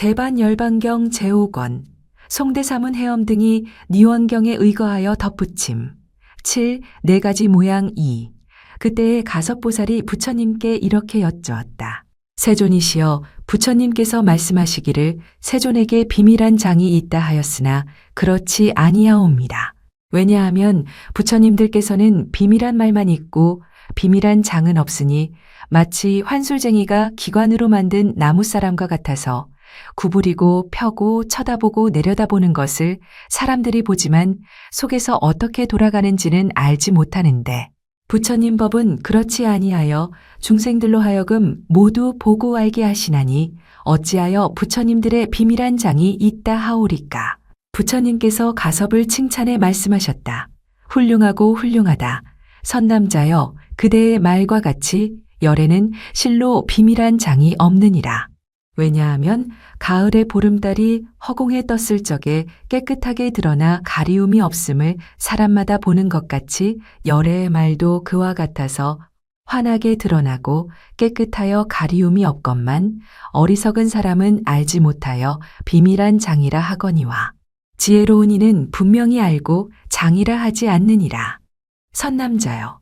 대반열반경 제5권, 송대사문 해엄 등이 니원경에 의거하여 덧붙임. 7. 네 가지 모양 2. 그때에 가섭보살이 부처님께 이렇게 여쭈었다. 세존이시여, 부처님께서 말씀하시기를 세존에게 비밀한 장이 있다 하였으나 그렇지 아니하옵니다. 왜냐하면 부처님들께서는 비밀한 말만 있고 비밀한 장은 없으니 마치 환술쟁이가 기관으로 만든 나무사람과 같아서 구부리고 펴고 쳐다보고 내려다보는 것을 사람들이 보지만 속에서 어떻게 돌아가는지는 알지 못하는데, 부처님 법은 그렇지 아니하여 중생들로 하여금 모두 보고 알게 하시나니 어찌하여 부처님들의 비밀한 장이 있다 하오리까. 부처님께서 가섭을 칭찬해 말씀하셨다. 훌륭하고 훌륭하다. 선남자여, 그대의 말과 같이 열에는 실로 비밀한 장이 없느니라. 왜냐하면 가을의 보름달이 허공에 떴을 적에 깨끗하게 드러나 가리움이 없음을 사람마다 보는 것 같이 열의 말도 그와 같아서 환하게 드러나고 깨끗하여 가리움이 없건만 어리석은 사람은 알지 못하여 비밀한 장이라 하거니와 지혜로운 이는 분명히 알고 장이라 하지 않느니라. 선남자여,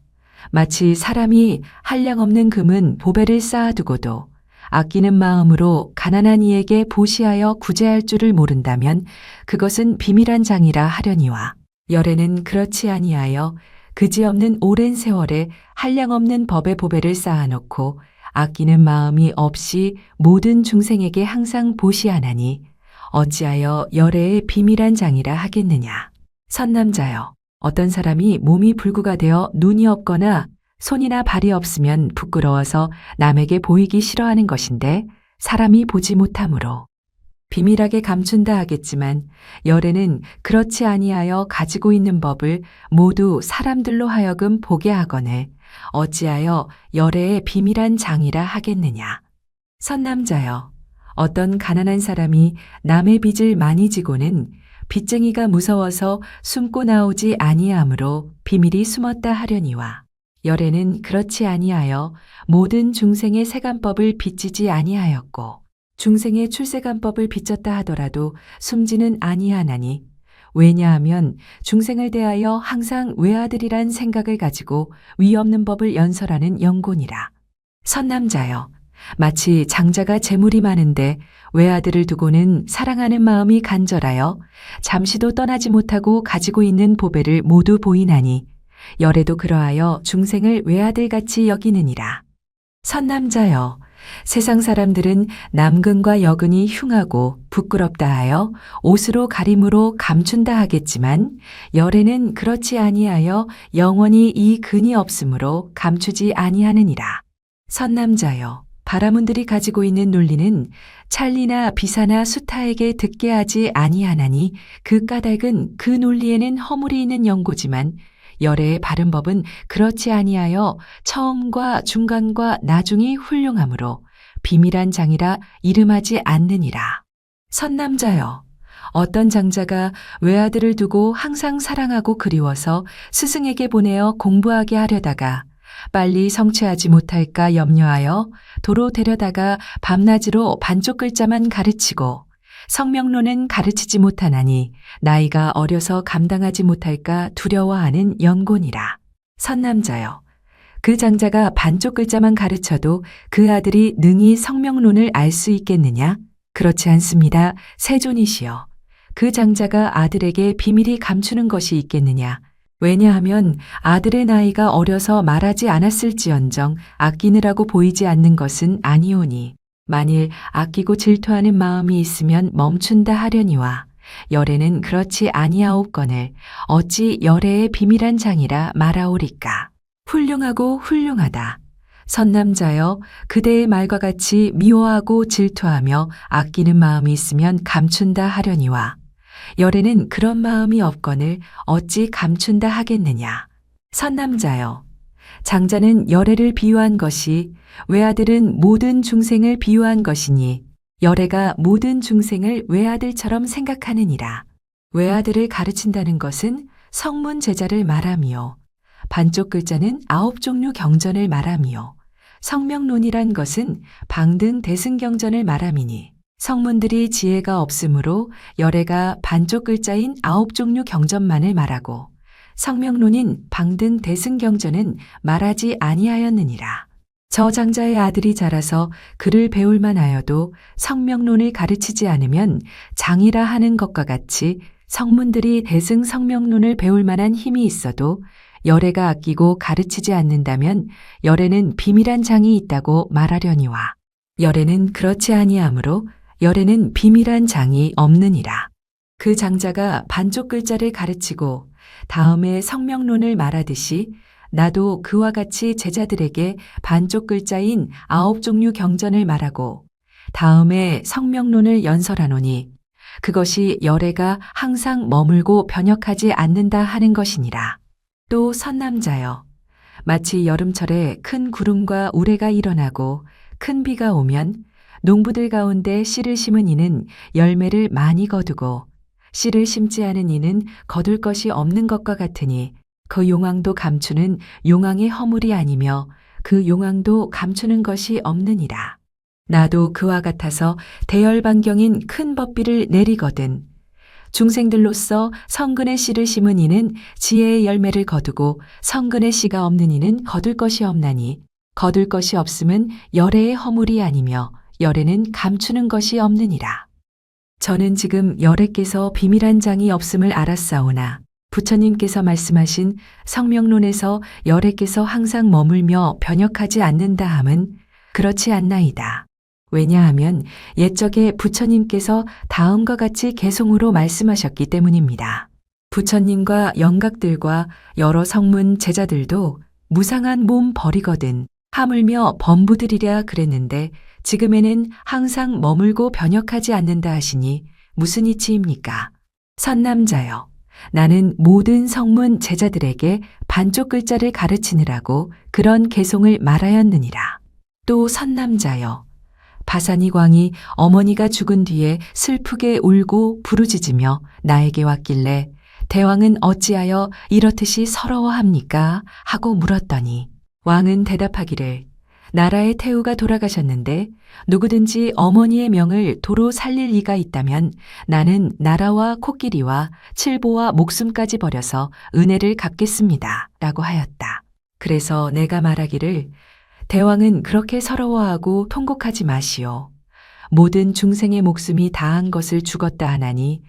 마치 사람이 한량없는 금은 보배를 쌓아두고도 아끼는 마음으로 가난한 이에게 보시하여 구제할 줄을 모른다면 그것은 비밀한 장이라 하려니와, 열에는 그렇지 아니하여 그지없는 오랜 세월에 한량없는 법의 보배를 쌓아놓고 아끼는 마음이 없이 모든 중생에게 항상 보시하나니 어찌하여 열애의 비밀한 장이라 하겠느냐. 선남자여, 어떤 사람이 몸이 불구가 되어 눈이 없거나 손이나 발이 없으면 부끄러워서 남에게 보이기 싫어하는 것인데 사람이 보지 못하므로 비밀하게 감춘다 하겠지만 열애는 그렇지 아니하여 가지고 있는 법을 모두 사람들로 하여금 보게 하거늘 어찌하여 열애의 비밀한 장이라 하겠느냐. 선남자여, 어떤 가난한 사람이 남의 빚을 많이 지고는 빚쟁이가 무서워서 숨고 나오지 아니하므로 비밀이 숨었다 하려니와, 열애는 그렇지 아니하여 모든 중생의 세간법을 빚지지 아니하였고 중생의 출세간법을 빚졌다 하더라도 숨지는 아니하나니, 왜냐하면 중생을 대하여 항상 외아들이란 생각을 가지고 위 없는 법을 연설하는 영곤이라. 선남자여, 마치 장자가 재물이 많은데 외아들을 두고는 사랑하는 마음이 간절하여 잠시도 떠나지 못하고 가지고 있는 보배를 모두 보이나니 열애도 그러하여 중생을 외아들같이 여기느니라. 선남자여, 세상 사람들은 남근과 여근이 흉하고 부끄럽다 하여 옷으로 가림으로 감춘다 하겠지만 열애는 그렇지 아니하여 영원히 이 근이 없으므로 감추지 아니하느니라. 선남자여, 바라문들이 가지고 있는 논리는 찰리나 비사나 수타에게 듣게 하지 아니하나니 그 까닭은 그 논리에는 허물이 있는 연고지만 열애의 바른 법은 그렇지 아니하여 처음과 중간과 나중이 훌륭하므로 비밀한 장이라 이름하지 않느니라. 선남자여, 어떤 장자가 외아들을 두고 항상 사랑하고 그리워서 스승에게 보내어 공부하게 하려다가 빨리 성취하지 못할까 염려하여 도로 데려다가 밤낮으로 반쪽 글자만 가르치고 성명론은 가르치지 못하나니 나이가 어려서 감당하지 못할까 두려워하는 연곤이라. 선남자여, 그 장자가 반쪽 글자만 가르쳐도 그 아들이 능히 성명론을 알 수 있겠느냐? 그렇지 않습니다. 세존이시여, 그 장자가 아들에게 비밀이 감추는 것이 있겠느냐? 왜냐하면 아들의 나이가 어려서 말하지 않았을지언정 아끼느라고 보이지 않는 것은 아니오니, 만일 아끼고 질투하는 마음이 있으면 멈춘다 하려니와 열애는 그렇지 아니하옵거늘 어찌 열애의 비밀한 장이라 말하오리까. 훌륭하고 훌륭하다. 선남자여, 그대의 말과 같이 미워하고 질투하며 아끼는 마음이 있으면 감춘다 하려니와 열애는 그런 마음이 없거늘 어찌 감춘다 하겠느냐. 선남자여, 장자는 열애를 비유한 것이 외아들은 모든 중생을 비유한 것이니 열애가 모든 중생을 외아들처럼 생각하느니라. 외아들을 가르친다는 것은 성문 제자를 말하며 반쪽 글자는 9종류 경전을 말하며 성명론이란 것은 방등 대승경전을 말함이니 성문들이 지혜가 없으므로 열애가 반쪽 글자인 9종류 경전만을 말하고 성명론인 방등 대승경전은 말하지 아니하였느니라. 저 장자의 아들이 자라서 글을 배울 만하여도 성명론을 가르치지 않으면 장이라 하는 것과 같이 성문들이 대승 성명론을 배울 만한 힘이 있어도 열애가 아끼고 가르치지 않는다면 열애는 비밀한 장이 있다고 말하려니와 열애는 그렇지 아니하므로 열애는 비밀한 장이 없느니라. 그 장자가 반쪽 글자를 가르치고 다음에 성명론을 말하듯이 나도 그와 같이 제자들에게 반쪽 글자인 9종류 경전을 말하고 다음에 성명론을 연설하노니 그것이 열애가 항상 머물고 변역하지 않는다 하는 것이니라. 또 선남자여, 마치 여름철에 큰 구름과 우레가 일어나고 큰 비가 오면 농부들 가운데 씨를 심은 이는 열매를 많이 거두고 씨를 심지 않은 이는 거둘 것이 없는 것과 같으니 그 용왕도 감추는 용왕의 허물이 아니며 그 용왕도 감추는 것이 없느니라. 나도 그와 같아서 대열반경인 큰 법비를 내리거든. 중생들로서 성근의 씨를 심은 이는 지혜의 열매를 거두고 성근의 씨가 없는 이는 거둘 것이 없나니 거둘 것이 없음은 열애의 허물이 아니며 열애는 감추는 것이 없느니라. 저는 지금 열애께서 비밀한 장이 없음을 알았사오나 부처님께서 말씀하신 성명론에서 열애께서 항상 머물며 변역하지 않는다 함은 그렇지 않나이다. 왜냐하면 옛적에 부처님께서 다음과 같이 개송으로 말씀하셨기 때문입니다. 부처님과 영각들과 여러 성문 제자들도 무상한 몸 버리거든 하물며 범부들이랴 그랬는데 지금에는 항상 머물고 변역하지 않는다 하시니 무슨 이치입니까? 선남자여, 나는 모든 성문 제자들에게 반쪽 글자를 가르치느라고 그런 개송을 말하였느니라. 또 선남자여, 바사니 광이 어머니가 죽은 뒤에 슬프게 울고 부르짖으며 나에게 왔길래 대왕은 어찌하여 이렇듯이 서러워합니까? 하고 물었더니 왕은 대답하기를 나라의 태우가 돌아가셨는데 누구든지 어머니의 명을 도로 살릴 이가 있다면 나는 나라와 코끼리와 칠보와 목숨까지 버려서 은혜를 갚겠습니다. 라고 하였다. 그래서 내가 말하기를 대왕은 그렇게 서러워하고 통곡하지 마시오. 모든 중생의 목숨이 다한 것을 죽었다 하나니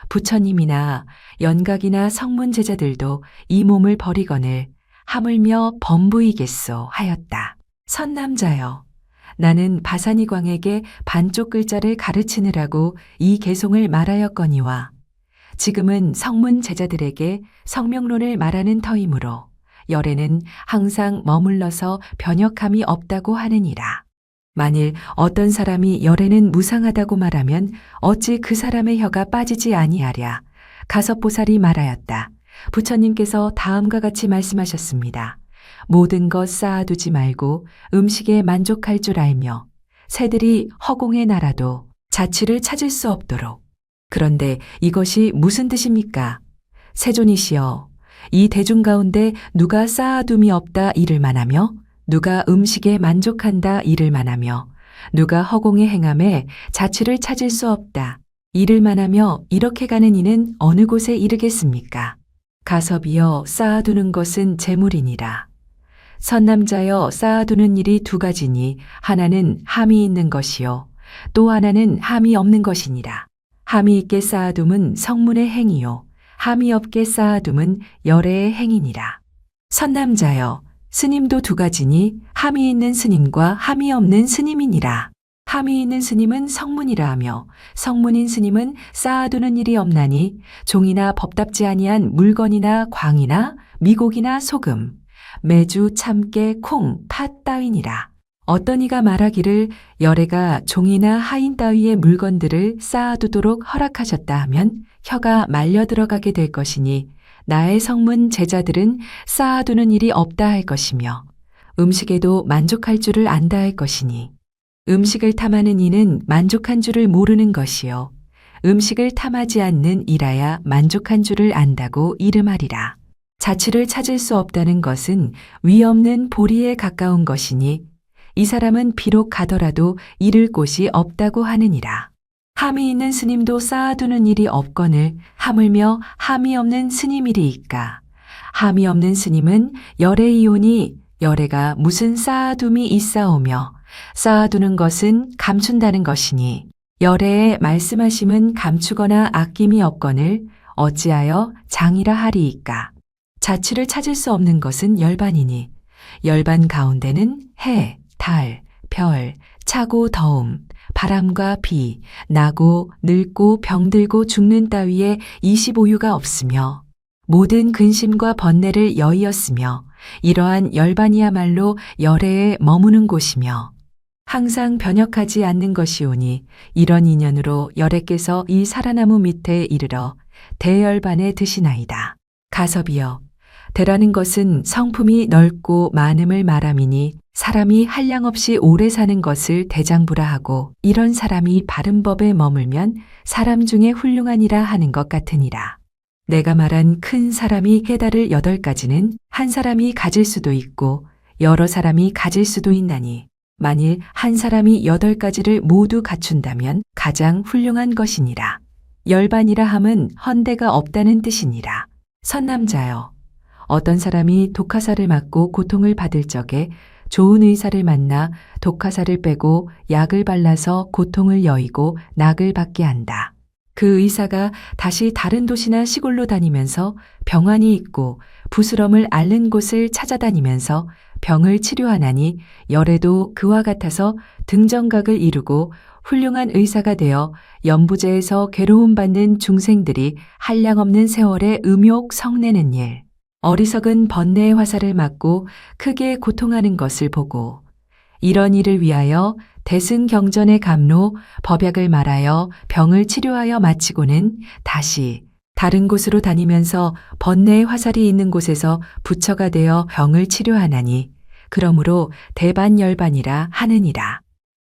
부처님이나 연각이나 성문 제자들도 이 몸을 버리거늘 하물며 범부이겠소 하였다. 선남자여, 나는 바사니광에게 반쪽 글자를 가르치느라고 이 개송을 말하였거니와 지금은 성문 제자들에게 성명론을 말하는 터이므로 열애는 항상 머물러서 변역함이 없다고 하느니라. 만일 어떤 사람이 열애는 무상하다고 말하면 어찌 그 사람의 혀가 빠지지 아니하랴. 가섭보살이 말하였다. 부처님께서 다음과 같이 말씀하셨습니다. 모든 것 쌓아두지 말고 음식에 만족할 줄 알며 새들이 허공에 날아도 자취를 찾을 수 없도록. 그런데 이것이 무슨 뜻입니까? 세존이시여, 이 대중 가운데 누가 쌓아둠이 없다 이를 만하며 누가 음식에 만족한다 이를 만하며 누가 허공에 행함에 자취를 찾을 수 없다 이를 만하며 이렇게 가는 이는 어느 곳에 이르겠습니까? 가섭이여, 쌓아두는 것은 재물이니라. 선남자여, 쌓아두는 일이 두 가지니 하나는 함이 있는 것이요 또 하나는 함이 없는 것이니라. 함이 있게 쌓아둠은 성문의 행이요 함이 없게 쌓아둠은 열애의 행이니라. 선남자여, 스님도 두 가지니 함이 있는 스님과 함이 없는 스님이니라. 함이 있는 스님은 성문이라 하며 성문인 스님은 쌓아두는 일이 없나니 종이나 법답지 아니한 물건이나 광이나 미곡이나 소금, 매주, 참깨, 콩, 팥 따위니라. 어떤 이가 말하기를 열애가 종이나 하인 따위의 물건들을 쌓아두도록 허락하셨다 하면 혀가 말려 들어가게 될 것이니 나의 성문 제자들은 쌓아두는 일이 없다 할 것이며 음식에도 만족할 줄을 안다 할 것이니 음식을 탐하는 이는 만족한 줄을 모르는 것이요 음식을 탐하지 않는 이라야 만족한 줄을 안다고 이름하리라. 자취를 찾을 수 없다는 것은 위 없는 보리에 가까운 것이니 이 사람은 비록 가더라도 이를 곳이 없다고 하느니라. 함이 있는 스님도 쌓아두는 일이 없거늘 하물며 함이 없는 스님이리이까. 함이 없는 스님은 열애이오니 열애가 무슨 쌓아둠이 있사오며 쌓아두는 것은 감춘다는 것이니 열애의 말씀하심은 감추거나 아낌이 없거늘 어찌하여 장이라 하리이까. 자취를 찾을 수 없는 것은 열반이니 열반 가운데는 해, 달, 별, 차고 더움, 바람과 비, 나고 늙고 병들고 죽는 따위의 25유가 없으며 모든 근심과 번뇌를 여의었으며 이러한 열반이야말로 열애에 머무는 곳이며 항상 변혁하지 않는 것이오니 이런 인연으로 열애께서 이 사라나무 밑에 이르러 대열반에 드시나이다. 가섭이여, 대라는 것은 성품이 넓고 많음을 말함이니 사람이 한량없이 오래 사는 것을 대장부라 하고 이런 사람이 바른 법에 머물면 사람 중에 훌륭하니라 하는 것 같으니라. 내가 말한 큰 사람이 해달을 8가지는 한 사람이 가질 수도 있고 여러 사람이 가질 수도 있나니 만일 한 사람이 8가지를 모두 갖춘다면 가장 훌륭한 것이니라. 열반이라 함은 헌대가 없다는 뜻이니라. 선남자여, 어떤 사람이 독화살을 맞고 고통을 받을 적에 좋은 의사를 만나 독화살을 빼고 약을 발라서 고통을 여의고 낙을 받게 한다. 그 의사가 다시 다른 도시나 시골로 다니면서 병환이 있고 부스럼을 앓는 곳을 찾아다니면서 병을 치료하나니 열애도 그와 같아서 등정각을 이루고 훌륭한 의사가 되어 연부제에서 괴로움받는 중생들이 한량없는 세월에 음욕 성내는 일, 어리석은 번뇌의 화살을 맞고 크게 고통하는 것을 보고 이런 일을 위하여 대승경전의 감로 법약을 말하여 병을 치료하여 마치고는 다시 다른 곳으로 다니면서 번뇌의 화살이 있는 곳에서 부처가 되어 병을 치료하나니 그러므로 대반열반이라 하느니라.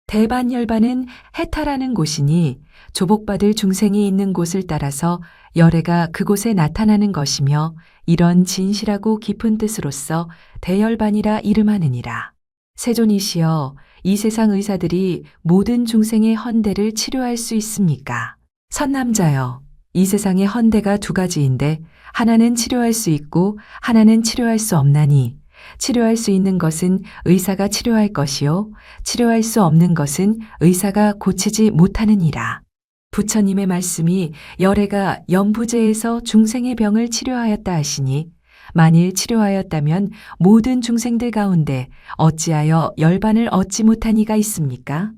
대반열반은 해탈하는 곳이니 조복받을 중생이 있는 곳을 따라서 열애가 그곳에 나타나는 것이며 이런 진실하고 깊은 뜻으로서 대열반이라 이름하느니라. 세존이시여, 이 세상 의사들이 모든 중생의 헌대를 치료할 수 있습니까? 선남자여, 이 세상의 헌대가 2가지인데 하나는 치료할 수 있고 하나는 치료할 수 없나니 치료할 수 있는 것은 의사가 치료할 것이요 치료할 수 없는 것은 의사가 고치지 못하느니라. 부처님의 말씀이 열애가 연부제에서 중생의 병을 치료하였다 하시니 만일 치료하였다면 모든 중생들 가운데 어찌하여 열반을 얻지 못한 이가 있습니까?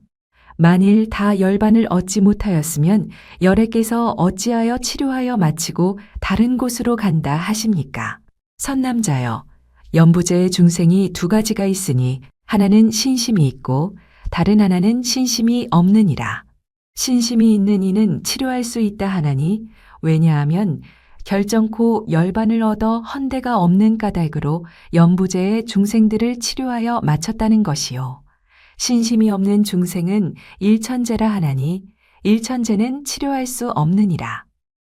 만일 다 열반을 얻지 못하였으면 열애께서 어찌하여 치료하여 마치고 다른 곳으로 간다 하십니까? 선남자여, 연부제의 중생이 2가지가 있으니 하나는 신심이 있고 다른 하나는 신심이 없느니라. 신심이 있는 이는 치료할 수 있다 하나니 왜냐하면 결정코 열반을 얻어 헌대가 없는 까닭으로 연부제의 중생들을 치료하여 마쳤다는 것이요. 신심이 없는 중생은 일천제라 하나니 일천제는 치료할 수 없느니라.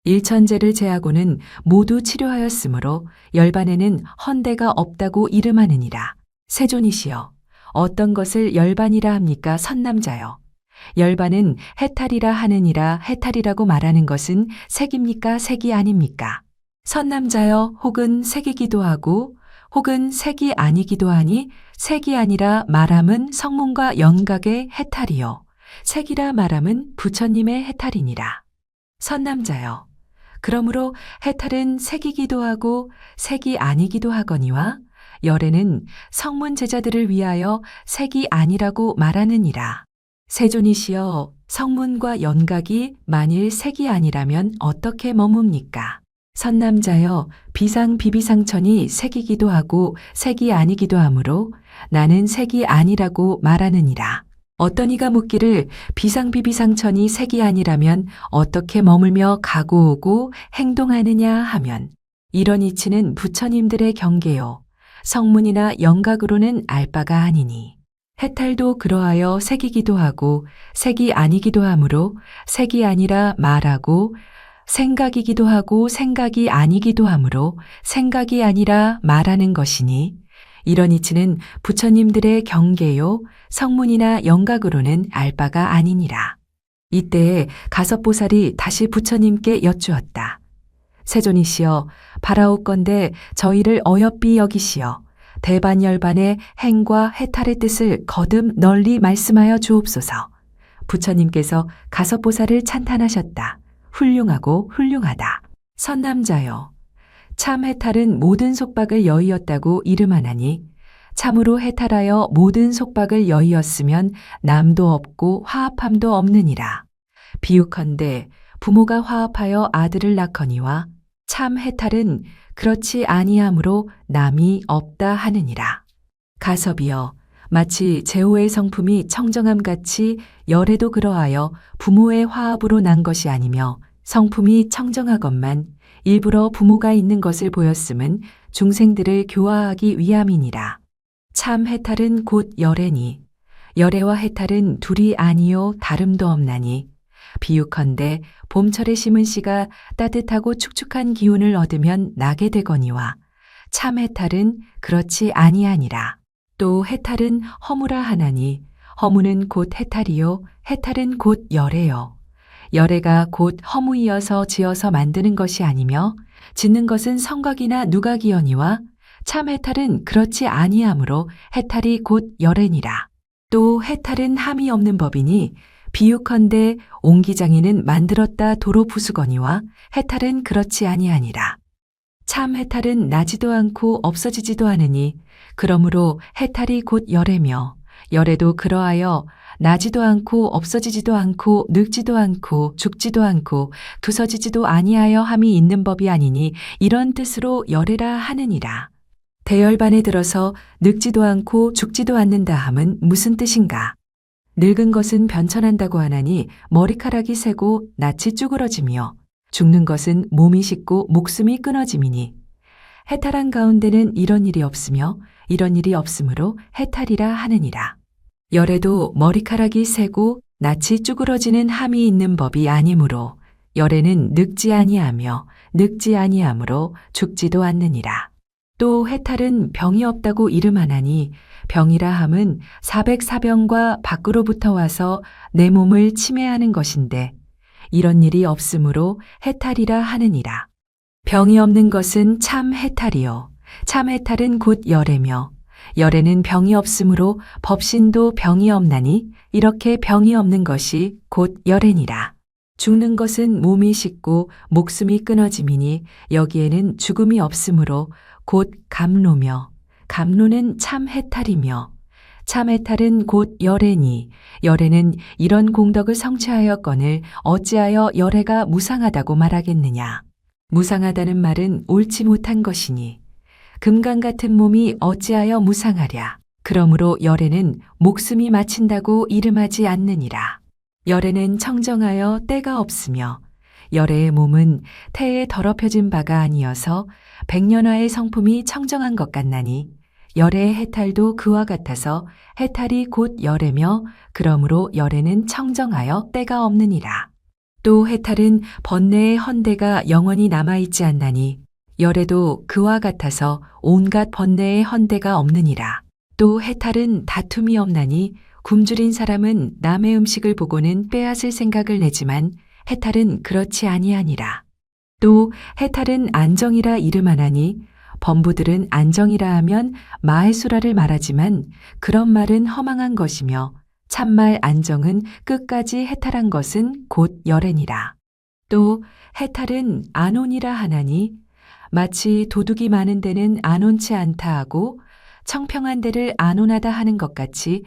일천제를 제하고는 모두 치료하였으므로 열반에는 헌대가 없다고 이름하느니라. 세존이시여, 어떤 것을 열반이라 합니까? 선남자여, 열반은 해탈이라 하느니라. 해탈이라고 말하는 것은 색입니까? 색이 아닙니까? 선남자여, 혹은 색이기도 하고 혹은 색이 아니기도 하니 색이 아니라 말함은 성문과 연각의 해탈이요 색이라 말함은 부처님의 해탈이니라. 선남자여, 그러므로 해탈은 색이기도 하고 색이 아니기도 하거니와 열애는 성문 제자들을 위하여 색이 아니라고 말하느니라. 세존이시여, 성문과 연각이 만일 색이 아니라면 어떻게 머뭅니까? 선남자여, 비상비비상천이 색이기도 하고 색이 아니기도 하므로 나는 색이 아니라고 말하느니라. 어떤 이가 묻기를 비상비비상천이 색이 아니라면 어떻게 머물며 가고 오고 행동하느냐 하면 이런 이치는 부처님들의 경계요 성문이나 연각으로는 알 바가 아니니 해탈도 그러하여 색이기도 하고 색이 아니기도 하므로 색이 아니라 말하고 생각이기도 하고 생각이 아니기도 하므로 생각이 아니라 말하는 것이니 이런 이치는 부처님들의 경계요 성문이나 연각으로는 알 바가 아니니라. 이때에 가섭보살이 다시 부처님께 여쭈었다. 세존이시여, 바라옵건대 저희를 어여삐 여기시어 대반열반의 행과 해탈의 뜻을 거듭 널리 말씀하여 주옵소서. 부처님께서 가섭보살을 찬탄하셨다. 훌륭하고 훌륭하다. 선남자여, 참 해탈은 모든 속박을 여의었다고 이름하나니 참으로 해탈하여 모든 속박을 여의었으면 남도 없고 화합함도 없느니라. 비유컨대 부모가 화합하여 아들을 낳거니와 참 해탈은 그렇지 아니하므로 남이 없다 하느니라. 가섭이여, 마치 제호의 성품이 청정함같이 열애도 그러하여 부모의 화합으로 난 것이 아니며 성품이 청정하건만 일부러 부모가 있는 것을 보였음은 중생들을 교화하기 위함이니라. 참 해탈은 곧 열애니 열애와 해탈은 둘이 아니요 다름도 없나니 비유컨대 봄철에 심은 씨가 따뜻하고 축축한 기운을 얻으면 나게 되거니와 참 해탈은 그렇지 아니하니라. 또 해탈은 허무라 하나니 허무는 곧 해탈이요 해탈은 곧 열애요. 열애가 곧 허무이어서 지어서 만드는 것이 아니며 짓는 것은 성곽이나 누각이거니와 참 해탈은 그렇지 아니하므로 해탈이 곧 열애니라. 또 해탈은 함이 없는 법이니 비유컨대 옹기장이는 만들었다 도로 부수거니와 해탈은 그렇지 아니하니라. 참 해탈은 나지도 않고 없어지지도 않으니 그러므로 해탈이 곧 열애며 열애도 그러하여 나지도 않고 없어지지도 않고 늙지도 않고 죽지도 않고 부서지지도 아니하여 함이 있는 법이 아니니 이런 뜻으로 열애라 하느니라. 대열반에 들어서 늙지도 않고 죽지도 않는다 함은 무슨 뜻인가? 늙은 것은 변천한다고 하나니 머리카락이 새고 낯이 쭈그러지며 죽는 것은 몸이 식고 목숨이 끊어짐이니 해탈한 가운데는 이런 일이 없으며 이런 일이 없으므로 해탈이라 하느니라. 열애도 머리카락이 새고 낯이 쭈그러지는 함이 있는 법이 아니므로 열애는 늙지 아니하며 늙지 아니하므로 죽지도 않느니라. 또 해탈은 병이 없다고 이름하나니 병이라 함은 404병과 밖으로부터 와서 내 몸을 침해하는 것인데 이런 일이 없으므로 해탈이라 하느니라. 병이 없는 것은 참 해탈이요 참 해탈은 곧 열애며 열애는 병이 없으므로 법신도 병이 없나니 이렇게 병이 없는 것이 곧 열애니라. 죽는 것은 몸이 식고 목숨이 끊어짐이니 여기에는 죽음이 없으므로 곧 감로며 감로는 참 해탈이며 참 해탈은 곧 열애니 열애는 이런 공덕을 성취하였거늘 어찌하여 열애가 무상하다고 말하겠느냐. 무상하다는 말은 옳지 못한 것이니 금강 같은 몸이 어찌하여 무상하랴. 그러므로 열애는 목숨이 마친다고 이름하지 않느니라. 열애는 청정하여 때가 없으며 열애의 몸은 태에 더럽혀진 바가 아니어서 백년화의 성품이 청정한 것 같나니 열애의 해탈도 그와 같아서 해탈이 곧 열애며 그러므로 열애는 청정하여 때가 없느니라. 또 해탈은 번뇌의 헌대가 영원히 남아있지 않나니 열애도 그와 같아서 온갖 번뇌의 헌대가 없느니라. 또 해탈은 다툼이 없나니 굶주린 사람은 남의 음식을 보고는 빼앗을 생각을 내지만 해탈은 그렇지 아니하니라. 또 해탈은 안정이라 이름하나니 범부들은 안정이라 하면 마해수라를 말하지만 그런 말은 허망한 것이며 참말 안정은 끝까지 해탈한 것은 곧 열애니라. 또 해탈은 안온이라 하나니 마치 도둑이 많은 데는 안온치 않다 하고 청평한 데를 안온하다 하는 것 같이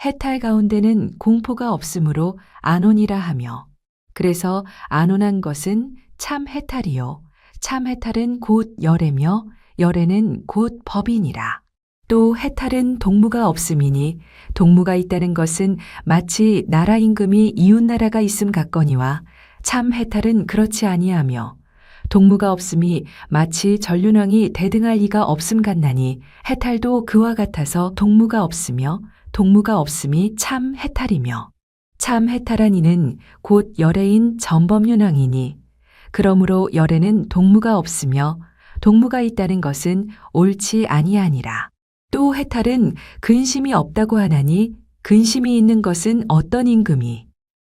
해탈 가운데는 공포가 없으므로 안온이라 하며 그래서 안온한 것은 참 해탈이요 참 해탈은 곧 열애며 열애는 곧 법이니라. 또 해탈은 동무가 없음이니 동무가 있다는 것은 마치 나라 임금이 이웃나라가 있음 같거니와 참 해탈은 그렇지 아니하며 동무가 없음이 마치 전륜왕이 대등할 리가 없음 같나니 해탈도 그와 같아서 동무가 없으며 동무가 없음이 참 해탈이며 참 해탈한 이는 곧 열애인 전범륜왕이니 그러므로 열애는 동무가 없으며 동무가 있다는 것은 옳지 아니하니라. 또 해탈은 근심이 없다고 하나니 근심이 있는 것은 어떤 임금이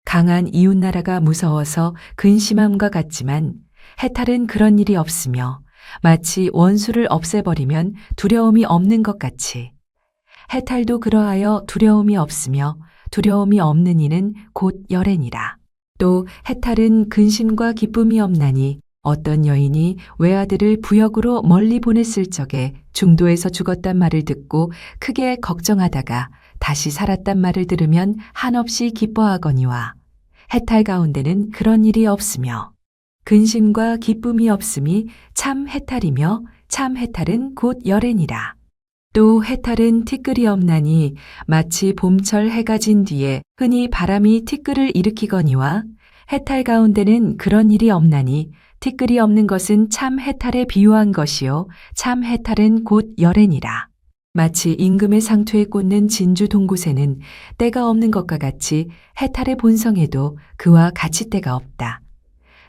강한 이웃나라가 무서워서 근심함과 같지만 해탈은 그런 일이 없으며 마치 원수를 없애버리면 두려움이 없는 것 같이 해탈도 그러하여 두려움이 없으며 두려움이 없는 이는 곧 열애니라. 또 해탈은 근심과 기쁨이 없나니 어떤 여인이 외아들을 부역으로 멀리 보냈을 적에 중도에서 죽었단 말을 듣고 크게 걱정하다가 다시 살았단 말을 들으면 한없이 기뻐하거니와 해탈 가운데는 그런 일이 없으며 근심과 기쁨이 없음이 참 해탈이며 참 해탈은 곧 열애니라. 또 해탈은 티끌이 없나니 마치 봄철 해가 진 뒤에 흔히 바람이 티끌을 일으키거니와 해탈 가운데는 그런 일이 없나니 티끌이 없는 것은 참 해탈에 비유한 것이요 참 해탈은 곧 열애니라. 마치 임금의 상투에 꽂는 진주 동곳에는 때가 없는 것과 같이 해탈의 본성에도 그와 같이 때가 없다.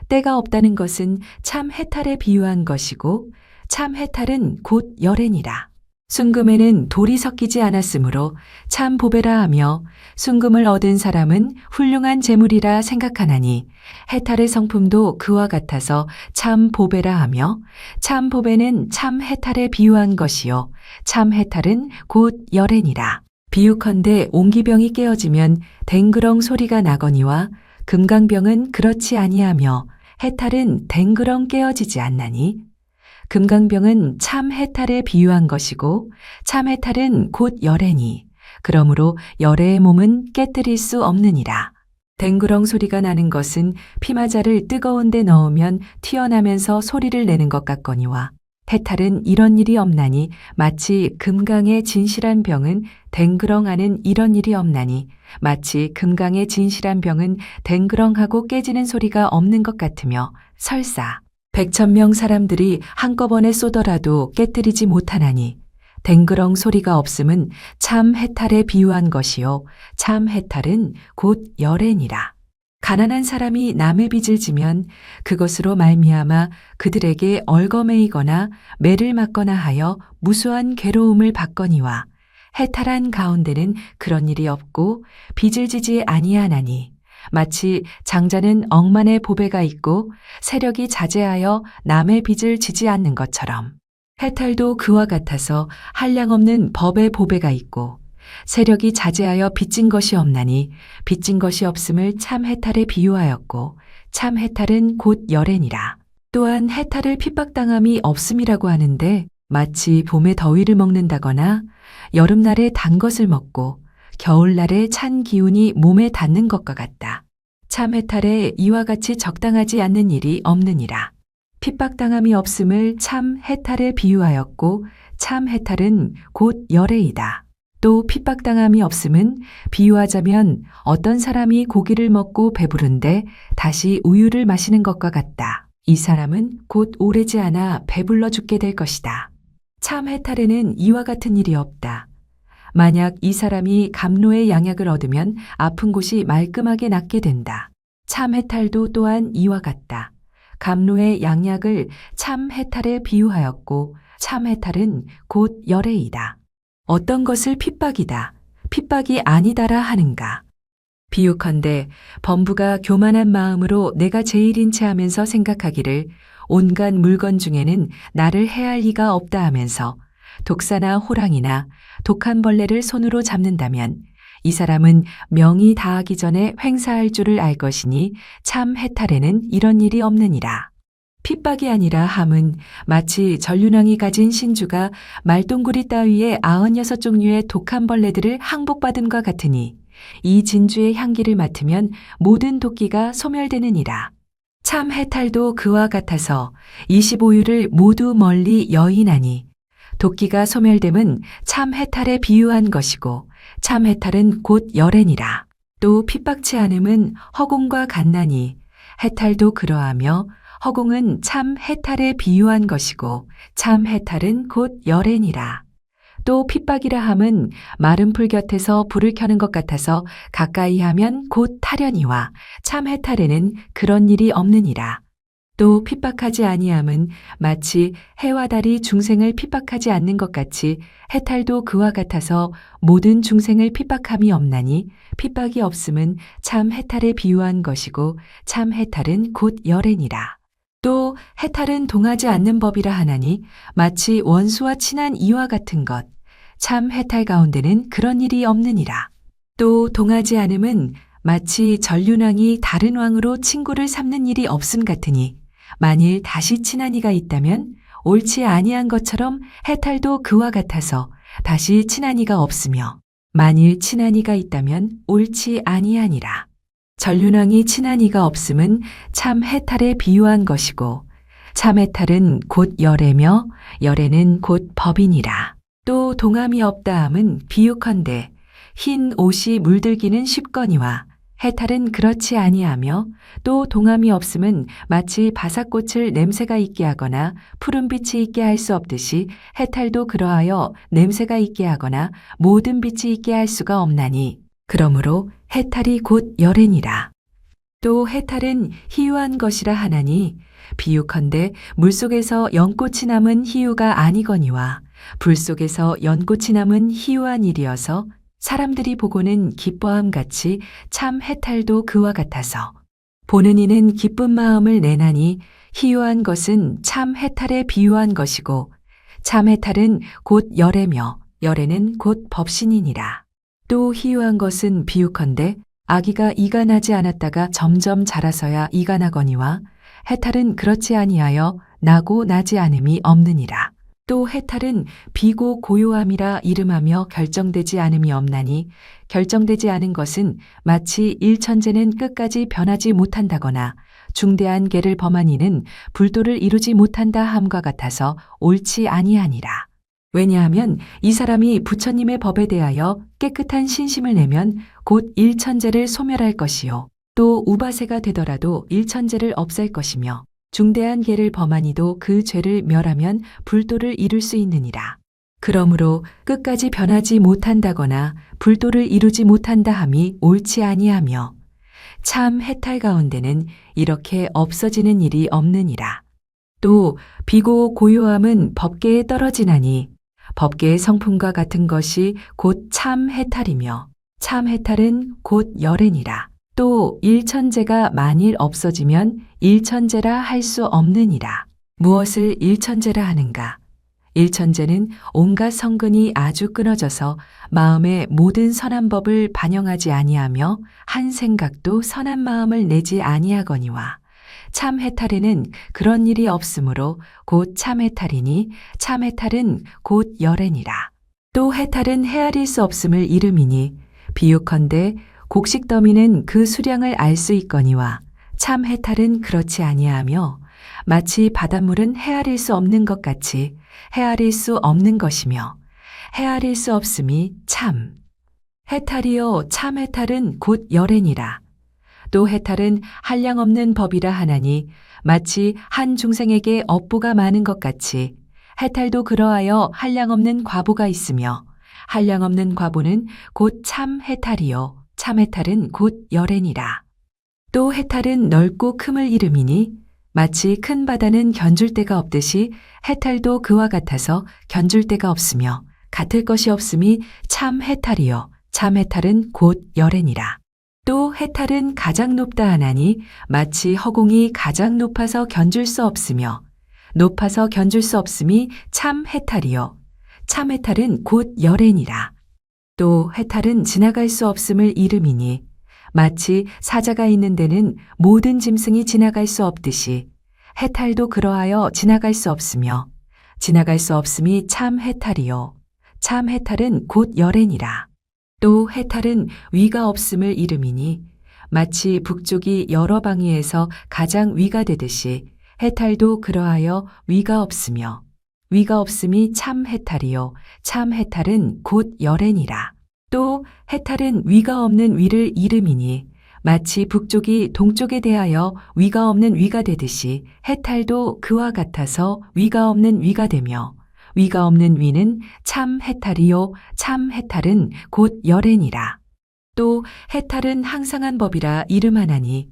때가 없다는 것은 참 해탈에 비유한 것이고 참 해탈은 곧 열애니라. 순금에는 돌이 섞이지 않았으므로 참 보배라 하며 순금을 얻은 사람은 훌륭한 재물이라 생각하나니 해탈의 성품도 그와 같아서 참 보배라 하며 참 보배는 참 해탈에 비유한 것이요 참 해탈은 곧 열애니라. 비유컨대 옹기병이 깨어지면 댕그렁 소리가 나거니와 금강병은 그렇지 아니하며 해탈은 댕그렁 깨어지지 않나니 금강병은 참 해탈에 비유한 것이고 참 해탈은 곧 열애니 그러므로 열애의 몸은 깨뜨릴 수 없느니라. 댕그렁 소리가 나는 것은 피마자를 뜨거운 데 넣으면 튀어나면서 소리를 내는 것 같거니와 해탈은 이런 일이 없나니 마치 금강의 진실한 병은 댕그렁하는 이런 일이 없나니 마치 금강의 진실한 병은 댕그렁하고 깨지는 소리가 없는 것 같으며 설사 100,000명 사람들이 한꺼번에 쏘더라도 깨뜨리지 못하나니 댕그렁 소리가 없음은 참 해탈에 비유한 것이요 참 해탈은 곧 열애니라. 가난한 사람이 남의 빚을 지면 그것으로 말미암아 그들에게 얼거매이거나 매를 맞거나 하여 무수한 괴로움을 받거니와 해탈한 가운데는 그런 일이 없고 빚을 지지 아니하나니 마치 장자는 억만의 보배가 있고 세력이 자제하여 남의 빚을 지지 않는 것처럼 해탈도 그와 같아서 한량없는 법의 보배가 있고 세력이 자제하여 빚진 것이 없나니 빚진 것이 없음을 참 해탈에 비유하였고 참 해탈은 곧 열애니라. 또한 해탈을 핍박당함이 없음이라고 하는데 마치 봄에 더위를 먹는다거나 여름날에 단 것을 먹고 겨울날에 찬 기운이 몸에 닿는 것과 같다. 참 해탈에 이와 같이 적당하지 않는 일이 없느니라. 핍박당함이 없음을 참 해탈에 비유하였고 참 해탈은 곧 열애이다. 또 핍박당함이 없음은 비유하자면 어떤 사람이 고기를 먹고 배부른데 다시 우유를 마시는 것과 같다. 이 사람은 곧 오래지 않아 배불러 죽게 될 것이다. 참 해탈에는 이와 같은 일이 없다. 만약 이 사람이 감로의 양약을 얻으면 아픈 곳이 말끔하게 낫게 된다. 참 해탈도 또한 이와 같다. 감로의 양약을 참 해탈에 비유하였고 참 해탈은 곧 열애이다. 어떤 것을 핍박이다, 핍박이 아니다라 하는가. 비유컨대 범부가 교만한 마음으로 내가 제일인 체 하면서 생각하기를 온갖 물건 중에는 나를 해할 리가 없다 하면서 독사나 호랑이나 독한 벌레를 손으로 잡는다면 이 사람은 명이 다하기 전에 횡사할 줄을 알 것이니 참 해탈에는 이런 일이 없느니라. 핍박이 아니라 함은 마치 전륜왕이 가진 신주가 말동구리 따위의 96종류의 독한 벌레들을 항복받음과 같으니 이 진주의 향기를 맡으면 모든 도끼가 소멸되느니라. 참 해탈도 그와 같아서 25유를 모두 멀리 여인하니 도끼가 소멸됨은 참 해탈에 비유한 것이고 참 해탈은 곧 열애니라. 또 핍박치 않음은 허공과 같나니 해탈도 그러하며 허공은 참 해탈에 비유한 것이고 참 해탈은 곧 열애니라. 또 핍박이라 함은 마른 풀 곁에서 불을 켜는 것 같아서 가까이 하면 곧 타려니와 참 해탈에는 그런 일이 없느니라. 또 핍박하지 아니함은 마치 해와 달이 중생을 핍박하지 않는 것 같이 해탈도 그와 같아서 모든 중생을 핍박함이 없나니 핍박이 없음은 참 해탈에 비유한 것이고 참 해탈은 곧 열애니라. 또 해탈은 동하지 않는 법이라 하나니 마치 원수와 친한 이와 같은 것, 참 해탈 가운데는 그런 일이 없느니라. 또 동하지 않음은 마치 전륜왕이 다른 왕으로 친구를 삼는 일이 없음 같으니 만일 다시 친한 이가 있다면 옳지 아니한 것처럼 해탈도 그와 같아서 다시 친한 이가 없으며 만일 친한 이가 있다면 옳지 아니하니라. 전륜왕이 친한 이가 없음은 참 해탈에 비유한 것이고 참 해탈은 곧 열애며 열애는 곧 법이니라. 또 동함이 없다함은 비유컨대 흰 옷이 물들기는 쉽거니와 해탈은 그렇지 아니하며 또 동함이 없음은 마치 바삭꽃을 냄새가 있게 하거나 푸른빛이 있게 할 수 없듯이 해탈도 그러하여 냄새가 있게 하거나 모든 빛이 있게 할 수가 없나니 그러므로 해탈이 곧 열애니라. 또 해탈은 희유한 것이라 하나니 비유컨대 물속에서 연꽃이 남은 희유가 아니거니와 불 속에서 연꽃이 남은 희유한 일이어서 사람들이 보고는 기뻐함 같이 참 해탈도 그와 같아서 보는 이는 기쁜 마음을 내나니 희유한 것은 참 해탈에 비유한 것이고 참 해탈은 곧 열애며 열애는 곧 법신이니라. 또 희유한 것은 비유컨대 아기가 이가 나지 않았다가 점점 자라서야 이가 나거니와 해탈은 그렇지 아니하여 나고 나지 않음이 없느니라. 또 해탈은 비고 고요함이라 이름하며 결정되지 않음이 없나니 결정되지 않은 것은 마치 일천재는 끝까지 변하지 못한다거나 중대한 계를 범한 이는 불도를 이루지 못한다 함과 같아서 옳지 아니하니라. 왜냐하면 이 사람이 부처님의 법에 대하여 깨끗한 신심을 내면 곧 일천재를 소멸할 것이요 또 우바세가 되더라도 일천재를 없앨 것이며 중대한 계를 범한 이도 그 죄를 멸하면 불도를 이룰 수 있느니라. 그러므로 끝까지 변하지 못한다거나 불도를 이루지 못한다 함이 옳지 아니하며 참 해탈 가운데는 이렇게 없어지는 일이 없느니라. 또 비고 고요함은 법계에 떨어지나니 법계의 성품과 같은 것이 곧 참 해탈이며 참 해탈은 곧 열애니라. 또 일천재가 만일 없어지면 일천재라 할 수 없느니라. 무엇을 일천재라 하는가? 일천재는 온갖 성근이 아주 끊어져서 마음의 모든 선한 법을 반영하지 아니하며 한 생각도 선한 마음을 내지 아니하거니와 참 해탈에는 그런 일이 없으므로 곧 참 해탈이니 참 해탈은 곧 열애니라. 또 해탈은 헤아릴 수 없음을 이름이니 비유컨대 곡식 더미는 그 수량을 알 수 있거니와 참 해탈은 그렇지 아니하며 마치 바닷물은 헤아릴 수 없는 것 같이 헤아릴 수 없는 것이며 헤아릴 수 없음이 참 해탈이요 참 해탈은 곧 열애니라. 또 해탈은 한량없는 법이라 하나니 마치 한 중생에게 업보가 많은 것 같이 해탈도 그러하여 한량없는 과보가 있으며 한량없는 과보는 곧 참 해탈이요 참 해탈은 곧 열애니라. 또 해탈은 넓고 큼을 이름이니 마치 큰 바다는 견줄 데가 없듯이 해탈도 그와 같아서 견줄 데가 없으며 같을 것이 없음이 참 해탈이요 참 해탈은 곧 열애니라. 또 해탈은 가장 높다 하나니 마치 허공이 가장 높아서 견줄 수 없으며 높아서 견줄 수 없음이 참 해탈이요 참 해탈은 곧 열애니라. 또 해탈은 지나갈 수 없음을 이름이니 마치 사자가 있는 데는 모든 짐승이 지나갈 수 없듯이 해탈도 그러하여 지나갈 수 없으며 지나갈 수 없음이 참 해탈이요 참 해탈은 곧 열애니라. 또 해탈은 위가 없음을 이름이니 마치 북쪽이 여러 방위에서 가장 위가 되듯이 해탈도 그러하여 위가 없으며 위가 없음이 참 해탈이요 참 해탈은 곧 열애니라. 또 해탈은 위가 없는 위를 이름이니 마치 북쪽이 동쪽에 대하여 위가 없는 위가 되듯이 해탈도 그와 같아서 위가 없는 위가 되며 위가 없는 위는 참 해탈이요 참 해탈은 곧 열애니라. 또 해탈은 항상한 법이라 이름하나니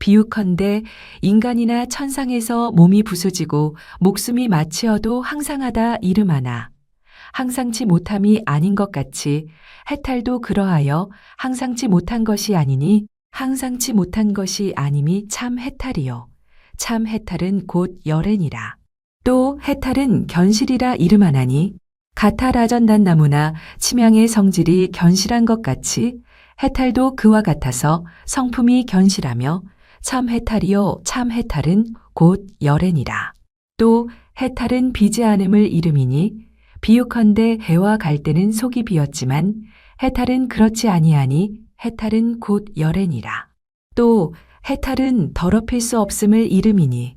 비유컨대 인간이나 천상에서 몸이 부서지고 목숨이 마치어도 항상하다 이름하나 항상치 못함이 아닌 것 같이 해탈도 그러하여 항상치 못한 것이 아니니 항상치 못한 것이 아님이 참 해탈이요 참 해탈은 곧 열애니라. 또 해탈은 견실이라 이름하나니 가타라전단 나무나 침향의 성질이 견실한 것 같이 해탈도 그와 같아서 성품이 견실하며 참 해탈이요 참 해탈은 곧 열애니라. 또 해탈은 비지 않음을 이름이니 비유컨대 해와 갈대는 속이 비었지만 해탈은 그렇지 아니하니 해탈은 곧 열애니라. 또 해탈은 더럽힐 수 없음을 이름이니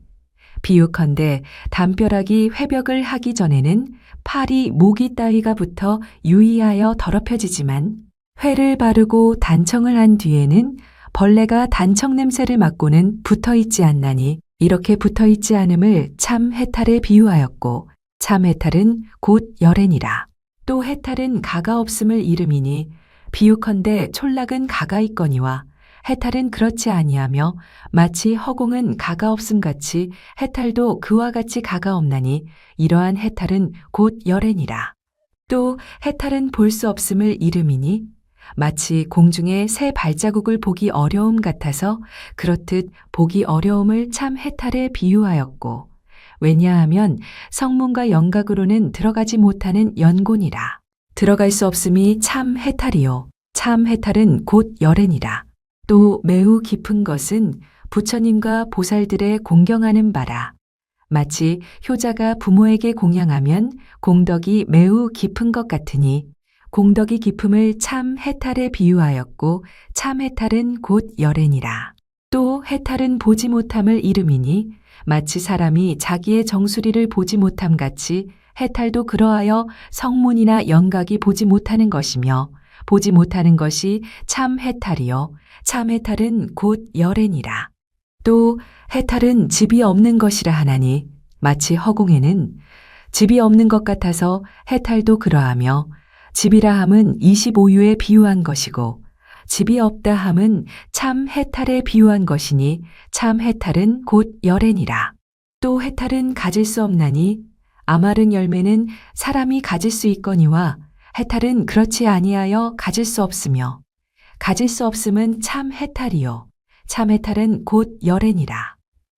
비유컨대 담벼락이 회벽을 하기 전에는 팔이 모기 따위가 붙어 유의하여 더럽혀지지만 회를 바르고 단청을 한 뒤에는 벌레가 단청 냄새를 맡고는 붙어있지 않나니 이렇게 붙어있지 않음을 참 해탈에 비유하였고 참 해탈은 곧 열애니라. 또 해탈은 가가 없음을 이름이니 비유컨대 촌락은 가가 있거니와 해탈은 그렇지 아니하며 마치 허공은 가가 없음 같이 해탈도 그와 같이 가가 없나니 이러한 해탈은 곧 열애니라. 또 해탈은 볼 수 없음을 이름이니 마치 공중에 새 발자국을 보기 어려움 같아서 그렇듯 보기 어려움을 참 해탈에 비유하였고 왜냐하면 성문과 영각으로는 들어가지 못하는 연곤이라. 들어갈 수 없음이 참 해탈이요 참 해탈은 곧 열애니라. 또 매우 깊은 것은 부처님과 보살들의 공경하는 바라. 마치 효자가 부모에게 공양하면 공덕이 매우 깊은 것 같으니 공덕이 깊음을 참 해탈에 비유하였고 참 해탈은 곧 열애니라. 또 해탈은 보지 못함을 이름이니 마치 사람이 자기의 정수리를 보지 못함 같이 해탈도 그러하여 성문이나 영각이 보지 못하는 것이며 보지 못하는 것이 참 해탈이요 참 해탈은 곧 열애니라. 또 해탈은 집이 없는 것이라 하나니 마치 허공에는 집이 없는 것 같아서 해탈도 그러하며 집이라 함은 25유에 비유한 것이고 집이 없다 함은 참 해탈에 비유한 것이니 참 해탈은 곧 열애니라. 또 해탈은 가질 수 없나니 아마른 열매는 사람이 가질 수 있거니와 해탈은 그렇지 아니하여 가질 수 없으며 가질 수 없음은 참 해탈이요 참 해탈은 곧 열애니라.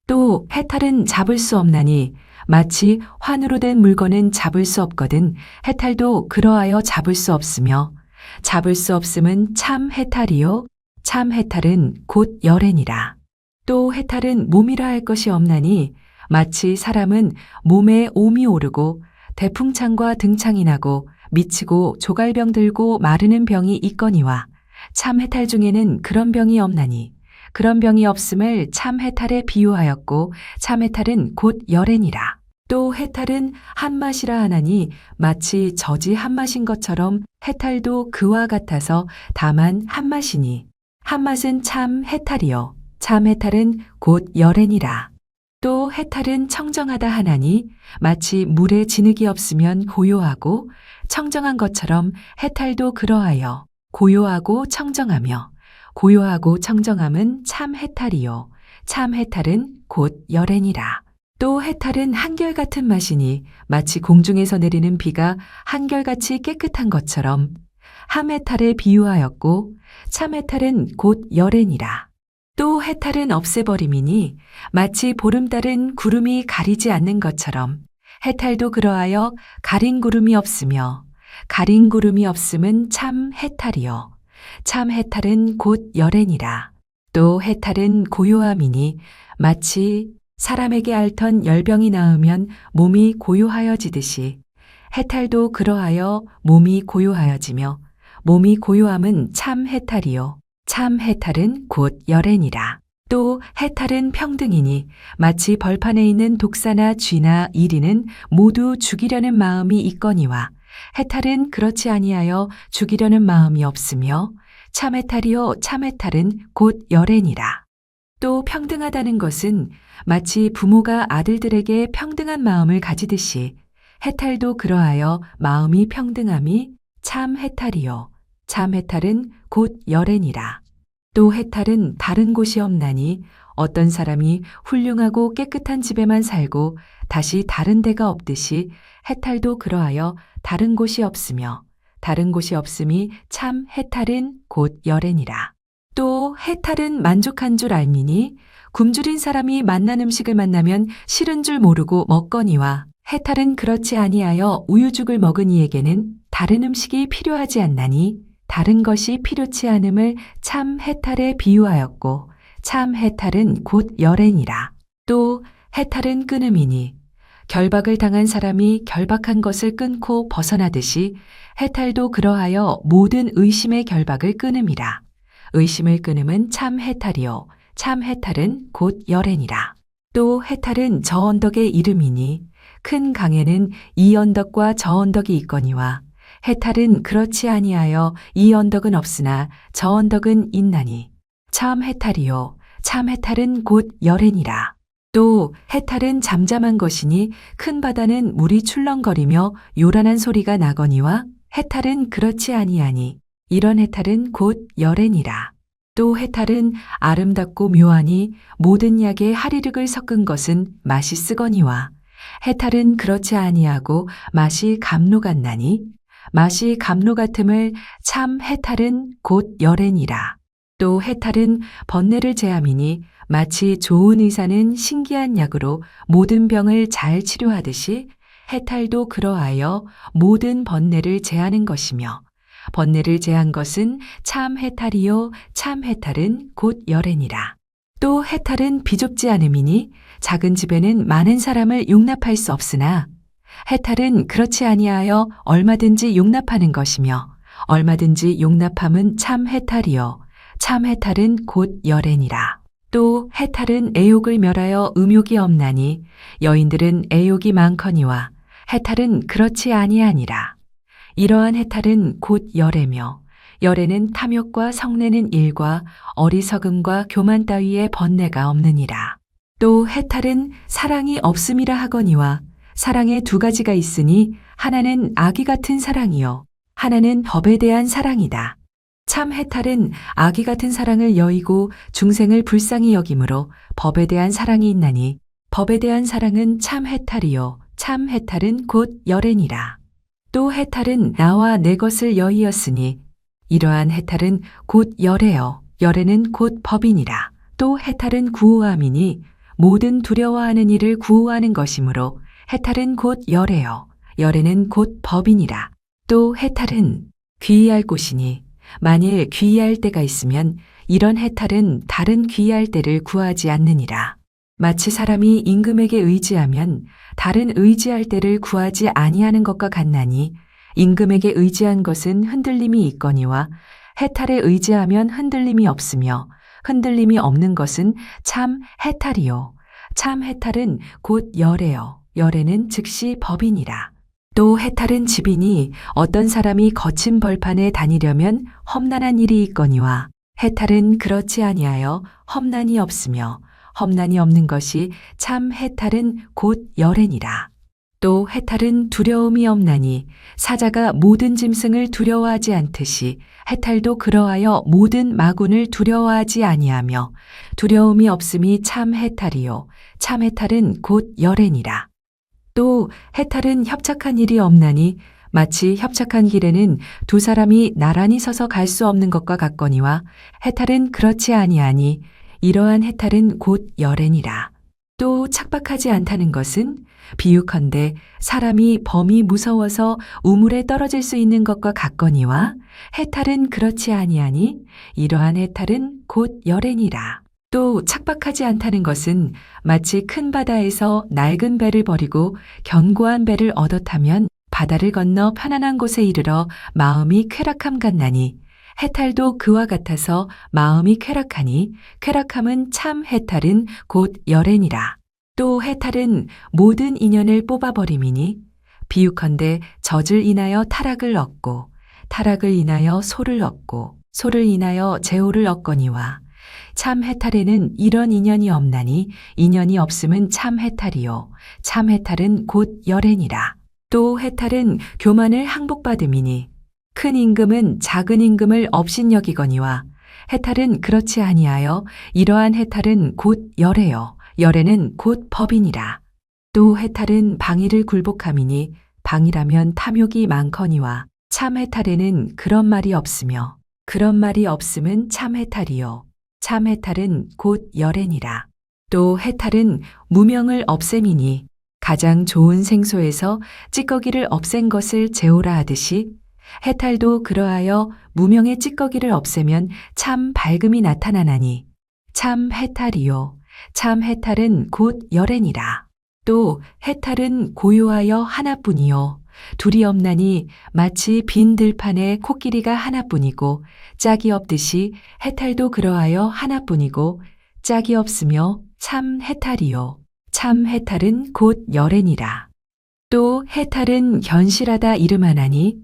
또 해탈은 잡을 수 없나니 마치 환으로 된 물건은 잡을 수 없거든 해탈도 그러하여 잡을 수 없으며 잡을 수 없음은 참 해탈이요 참 해탈은 곧 열애니라. 또 해탈은 몸이라 할 것이 없나니 마치 사람은 몸에 옴이 오르고 대풍창과 등창이 나고 미치고 조갈병 들고 마르는 병이 있거니와 참 해탈 중에는 그런 병이 없나니 그런 병이 없음을 참 해탈에 비유하였고 참 해탈은 곧 열애니라. 또 해탈은 한맛이라 하나니 마치 젖이 한맛인 것처럼 해탈도 그와 같아서 다만 한맛이니 한맛은 참 해탈이요 참 해탈은 곧 열애니라. 또 해탈은 청정하다 하나니 마치 물에 진흙이 없으면 고요하고 청정한 것처럼 해탈도 그러하여 고요하고 청정하며 고요하고 청정함은 참 해탈이요 참 해탈은 곧 열애니라. 또 해탈은 한결같은 맛이니 마치 공중에서 내리는 비가 한결같이 깨끗한 것처럼 함해탈에 비유하였고 참해탈은 곧 열애니라. 또 해탈은 없애버림이니 마치 보름달은 구름이 가리지 않는 것처럼 해탈도 그러하여 가린 구름이 없으며 가린 구름이 없음은 참 해탈이요 참 해탈은 곧 열애니라. 또 해탈은 고요함이니 마치 사람에게 앓던 열병이 나으면 몸이 고요하여지듯이 해탈도 그러하여 몸이 고요하여지며 몸이 고요함은 참 해탈이요 참 해탈은 곧 열애니라. 또 해탈은 평등이니 마치 벌판에 있는 독사나 쥐나 이리는 모두 죽이려는 마음이 있거니와 해탈은 그렇지 아니하여 죽이려는 마음이 없으며 참 해탈이요 참 해탈은 곧 열애니라. 또 평등하다는 것은 마치 부모가 아들들에게 평등한 마음을 가지듯이 해탈도 그러하여 마음이 평등함이 참 해탈이요 참 해탈은 곧 열애니라. 또 해탈은 다른 곳이 없나니 어떤 사람이 훌륭하고 깨끗한 집에만 살고 다시 다른 데가 없듯이 해탈도 그러하여 다른 곳이 없으며 다른 곳이 없음이 참 해탈은 곧 열애니라. 또 해탈은 만족한 줄 알미니 굶주린 사람이 맛난 음식을 만나면 싫은 줄 모르고 먹거니와 해탈은 그렇지 아니하여 우유죽을 먹은 이에게는 다른 음식이 필요하지 않나니 다른 것이 필요치 않음을 참 해탈에 비유하였고 참 해탈은 곧 열애니라. 또 해탈은 끊음이니 결박을 당한 사람이 결박한 것을 끊고 벗어나듯이 해탈도 그러하여 모든 의심의 결박을 끊음이라. 의심을 끊음은 참 해탈이요 참 해탈은 곧 열애니라. 또 해탈은 저 언덕의 이름이니 큰 강에는 이 언덕과 저 언덕이 있거니와 해탈은 그렇지 아니하여 이 언덕은 없으나 저 언덕은 있나니 참 해탈이요 참 해탈은 곧 열애니라. 또 해탈은 잠잠한 것이니 큰 바다는 물이 출렁거리며 요란한 소리가 나거니와 해탈은 그렇지 아니하니 이런 해탈은 곧 열애니라. 또 해탈은 아름답고 묘하니 모든 약에 하리륵을 섞은 것은 맛이 쓰거니와 해탈은 그렇지 아니하고 맛이 감로 같나니 맛이 감로 같음을 참 해탈은 곧 열애니라. 또 해탈은 번뇌를 제함이니 마치 좋은 의사는 신기한 약으로 모든 병을 잘 치료하듯이 해탈도 그러하여 모든 번뇌를 제하는 것이며 번뇌를 제한 것은 참 해탈이요 참 해탈은 곧 열애니라. 또 해탈은 비좁지 않음이니 작은 집에는 많은 사람을 용납할 수 없으나 해탈은 그렇지 아니하여 얼마든지 용납하는 것이며 얼마든지 용납함은 참 해탈이요 참 해탈은 곧 열애니라. 또 해탈은 애욕을 멸하여 음욕이 없나니 여인들은 애욕이 많거니와 해탈은 그렇지 아니하니라. 이러한 해탈은 곧 열애며 열애는 탐욕과 성내는 일과 어리석음과 교만 따위의 번뇌가 없느니라. 또 해탈은 사랑이 없음이라 하거니와 사랑에 두 가지가 있으니 하나는 악이 같은 사랑이요 하나는 법에 대한 사랑이다. 참 해탈은 악이 같은 사랑을 여의고 중생을 불쌍히 여김으로 법에 대한 사랑이 있나니 법에 대한 사랑은 참 해탈이요 참 해탈은 곧 열애니라. 또 해탈은 나와 내 것을 여의었으니 이러한 해탈은 곧 열애요 열애는 곧 법이니라. 또 해탈은 구호함이니 모든 두려워하는 일을 구호하는 것이므로 해탈은 곧 열애요 열애는 곧 법이니라. 또 해탈은 귀의할 곳이니 만일 귀의할 때가 있으면 이런 해탈은 다른 귀의할 때를 구하지 않느니라. 마치 사람이 임금에게 의지하면 다른 의지할 때를 구하지 아니하는 것과 같나니 임금에게 의지한 것은 흔들림이 있거니와 해탈에 의지하면 흔들림이 없으며 흔들림이 없는 것은 참 해탈이요 참 해탈은 곧 열애요 열애는 즉시 법이니라. 또 해탈은 집이니 어떤 사람이 거친 벌판에 다니려면 험난한 일이 있거니와 해탈은 그렇지 아니하여 험난이 없으며 험난이 없는 것이 참 해탈은 곧 열애니라. 또 해탈은 두려움이 없나니 사자가 모든 짐승을 두려워하지 않듯이 해탈도 그러하여 모든 마군을 두려워하지 아니하며 두려움이 없음이 참 해탈이요 참 해탈은 곧 열애니라. 또 해탈은 협착한 일이 없나니 마치 협착한 길에는 두 사람이 나란히 서서 갈 수 없는 것과 같거니와 해탈은 그렇지 아니하니 이러한 해탈은 곧 열애니라. 또 착박하지 않다는 것은 비유컨대 사람이 범이 무서워서 우물에 떨어질 수 있는 것과 같거니와 해탈은 그렇지 아니하니 이러한 해탈은 곧 열애니라. 또 착박하지 않다는 것은 마치 큰 바다에서 낡은 배를 버리고 견고한 배를 얻어 타면 바다를 건너 편안한 곳에 이르러 마음이 쾌락함 같나니 해탈도 그와 같아서 마음이 쾌락하니 쾌락함은 참 해탈은 곧 열애니라. 또 해탈은 모든 인연을 뽑아버림이니 비유컨대 젖을 인하여 타락을 얻고 타락을 인하여 소를 얻고 소를 인하여 제호를 얻거니와 참 해탈에는 이런 인연이 없나니 인연이 없음은 참 해탈이요 참 해탈은 곧 열애니라. 또 해탈은 교만을 항복받음이니 큰 임금은 작은 임금을 업신여기거니와 해탈은 그렇지 아니하여 이러한 해탈은 곧 열애요. 열애는 곧 법이니라. 또 해탈은 방위를 굴복함이니 방위라면 탐욕이 많거니와 참 해탈에는 그런 말이 없으며 그런 말이 없음은 참 해탈이요. 참 해탈은 곧 열애니라. 또 해탈은 무명을 없앰이니 가장 좋은 생소에서 찌꺼기를 없앤 것을 제오라 하듯이 해탈도 그러하여 무명의 찌꺼기를 없애면 참 밝음이 나타나나니 참 해탈이요. 참 해탈은 곧 열애니라. 또 해탈은 고요하여 하나뿐이요. 둘이 없나니 마치 빈 들판에 코끼리가 하나뿐이고 짝이 없듯이 해탈도 그러하여 하나뿐이고 짝이 없으며 참 해탈이요. 참 해탈은 곧 열애니라. 또 해탈은 견실하다 이름하나니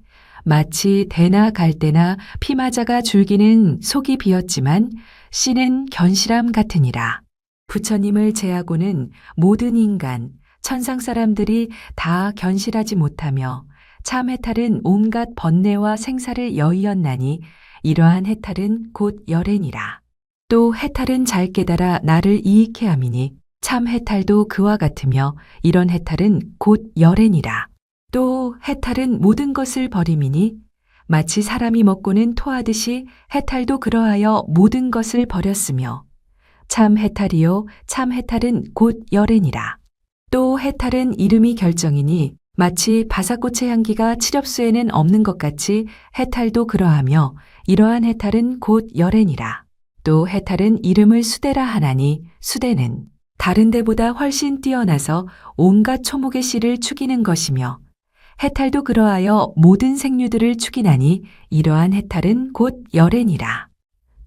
마치 대나 갈대나 피마자가 줄기는 속이 비었지만 씨는 견실함 같으니라. 부처님을 제하고는 모든 인간, 천상 사람들이 다 견실하지 못하며 참 해탈은 온갖 번뇌와 생사를 여의었나니 이러한 해탈은 곧 열애니라. 또 해탈은 잘 깨달아 나를 이익해 함이니 참 해탈도 그와 같으며 이런 해탈은 곧 열애니라. 또 해탈은 모든 것을 버림이니 마치 사람이 먹고는 토하듯이 해탈도 그러하여 모든 것을 버렸으며 참 해탈이요 참 해탈은 곧 열애니라. 또 해탈은 이름이 결정이니 마치 바사꽃의 향기가 칠엽수에는 없는 것 같이 해탈도 그러하며 이러한 해탈은 곧 열애니라. 또 해탈은 이름을 수대라 하나니 수대는 다른 데보다 훨씬 뛰어나서 온갖 초목의 씨를 축이는 것이며 해탈도 그러하여 모든 생류들을 축이나니 이러한 해탈은 곧 열애니라.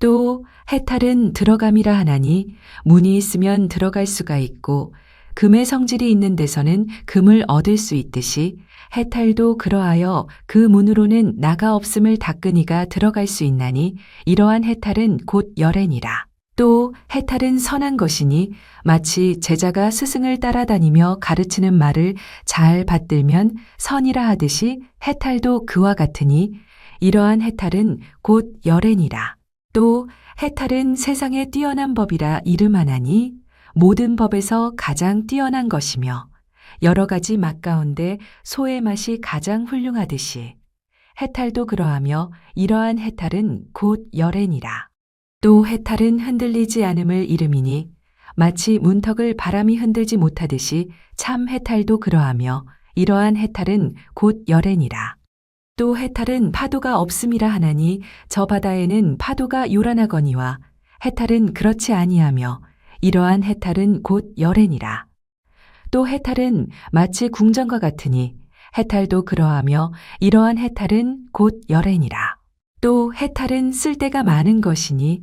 또 해탈은 들어감이라 하나니 문이 있으면 들어갈 수가 있고 금의 성질이 있는 데서는 금을 얻을 수 있듯이 해탈도 그러하여 그 문으로는 나가 없음을 닦으니가 들어갈 수 있나니 이러한 해탈은 곧 열애니라. 또 해탈은 선한 것이니 마치 제자가 스승을 따라다니며 가르치는 말을 잘 받들면 선이라 하듯이 해탈도 그와 같으니 이러한 해탈은 곧 열애니라. 또 해탈은 세상에 뛰어난 법이라 이름하나니 모든 법에서 가장 뛰어난 것이며 여러 가지 맛 가운데 소의 맛이 가장 훌륭하듯이 해탈도 그러하며 이러한 해탈은 곧 열애니라. 또 해탈은 흔들리지 않음을 이름이니 마치 문턱을 바람이 흔들지 못하듯이 참 해탈도 그러하며 이러한 해탈은 곧 열애니라. 또 해탈은 파도가 없음이라 하나니 저 바다에는 파도가 요란하거니와 해탈은 그렇지 아니하며 이러한 해탈은 곧 열애니라. 또 해탈은 마치 궁전과 같으니 해탈도 그러하며 이러한 해탈은 곧 열애니라. 또 해탈은 쓸 데가 많은 것이니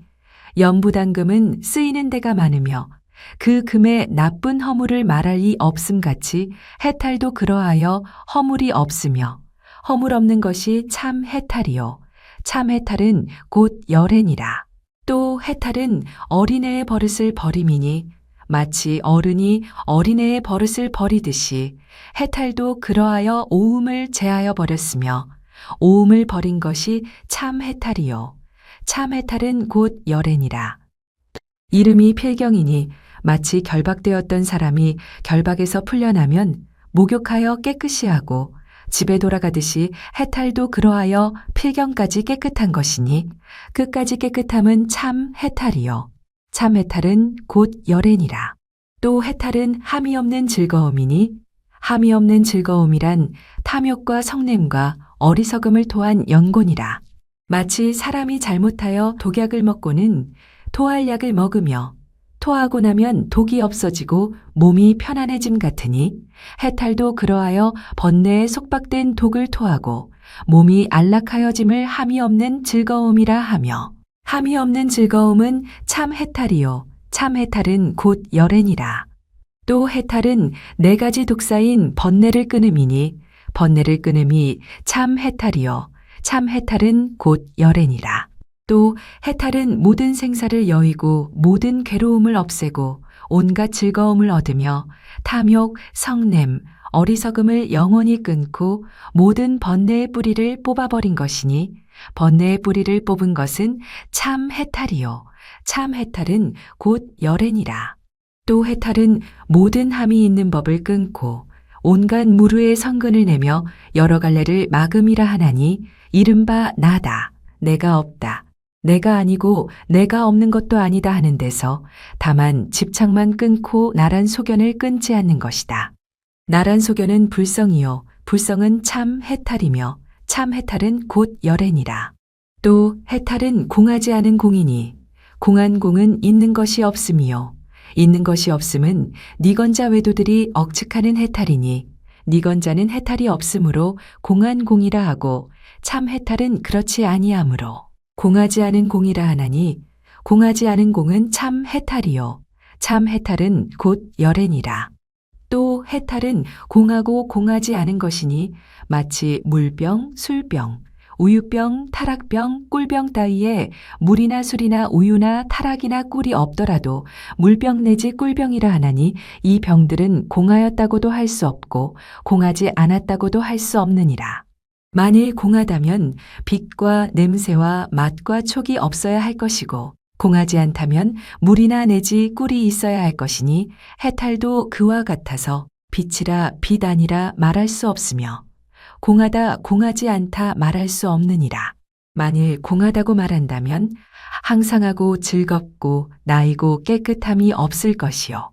연부당금은 쓰이는 데가 많으며 그 금에 나쁜 허물을 말할 리 없음 같이 해탈도 그러하여 허물이 없으며 허물 없는 것이 참 해탈이요. 참 해탈은 곧 열애니라. 또 해탈은 어린애의 버릇을 버림이니 마치 어른이 어린애의 버릇을 버리듯이 해탈도 그러하여 오음을 제하여 버렸으며 오음을 버린 것이 참 해탈이요. 참 해탈은 곧 열애니라. 이름이 필경이니 마치 결박되었던 사람이 결박에서 풀려나면 목욕하여 깨끗이 하고 집에 돌아가듯이 해탈도 그러하여 필경까지 깨끗한 것이니 끝까지 깨끗함은 참 해탈이요. 참 해탈은 곧 열애니라. 또 해탈은 함이 없는 즐거움이니 함이 없는 즐거움이란 탐욕과 성냄과 어리석음을 토한 연곤이라. 마치 사람이 잘못하여 독약을 먹고는 토할 약을 먹으며 토하고 나면 독이 없어지고 몸이 편안해짐 같으니 해탈도 그러하여 번뇌에 속박된 독을 토하고 몸이 안락하여짐을 함이 없는 즐거움이라 하며 함이 없는 즐거움은 참 해탈이요. 참 해탈은 곧 열애니라. 또 해탈은 네 가지 독사인 번뇌를 끊음이니 번뇌를 끊음이 참 해탈이요. 참 해탈은 곧 열애니라. 또 해탈은 모든 생사를 여의고 모든 괴로움을 없애고 온갖 즐거움을 얻으며 탐욕, 성냄, 어리석음을 영원히 끊고 모든 번뇌의 뿌리를 뽑아버린 것이니 번뇌의 뿌리를 뽑은 것은 참 해탈이요. 참 해탈은 곧 열애니라. 또 해탈은 모든 함이 있는 법을 끊고 온갖 무르의 성근을 내며 여러 갈래를 막음이라 하나니 이른바 나다. 내가 없다. 내가 아니고 내가 없는 것도 아니다 하는 데서 다만 집착만 끊고 나란 소견을 끊지 않는 것이다. 나란 소견은 불성이요. 불성은 참 해탈이며 참 해탈은 곧 열애니라. 또 해탈은 공하지 않은 공이니 공한 공은 있는 것이 없음이요. 있는 것이 없음은 니건자 외도들이 억측하는 해탈이니 니건자는 해탈이 없으므로 공한 공이라 하고 참 해탈은 그렇지 아니하므로 공하지 않은 공이라 하나니 공하지 않은 공은 참 해탈이요. 참 해탈은 곧 열애니라. 또 해탈은 공하고 공하지 않은 것이니 마치 물병, 술병, 우유병, 타락병, 꿀병 따위에 물이나 술이나 우유나 타락이나 꿀이 없더라도 물병 내지 꿀병이라 하나니 이 병들은 공하였다고도 할 수 없고 공하지 않았다고도 할 수 없느니라. 만일 공하다면 빛과 냄새와 맛과 촉이 없어야 할 것이고 공하지 않다면 물이나 내지 꿀이 있어야 할 것이니 해탈도 그와 같아서 빛이라 빛 아니라 말할 수 없으며 공하다 공하지 않다 말할 수 없느니라. 만일 공하다고 말한다면 항상하고 즐겁고 나이고 깨끗함이 없을 것이요.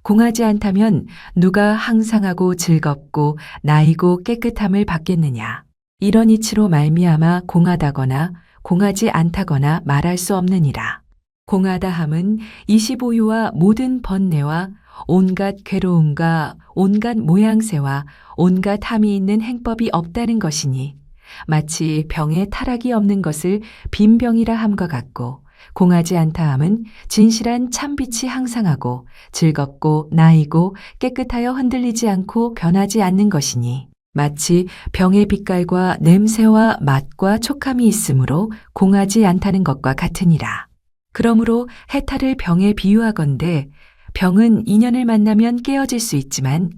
공하지 않다면 누가 항상하고 즐겁고 나이고 깨끗함을 받겠느냐. 이런 이치로 말미암아 공하다거나 공하지 않다거나 말할 수 없느니라. 공하다함은 25유와 모든 번뇌와 온갖 괴로움과 온갖 모양새와 온갖 함이 있는 행법이 없다는 것이니 마치 병에 타락이 없는 것을 빈병이라 함과 같고 공하지 않다 함은 진실한 참빛이 항상하고 즐겁고 나이고 깨끗하여 흔들리지 않고 변하지 않는 것이니 마치 병의 빛깔과 냄새와 맛과 촉감이 있으므로 공하지 않다는 것과 같으니라. 그러므로 해탈을 병에 비유하건대 병은 인연을 만나면 깨어질 수 있지만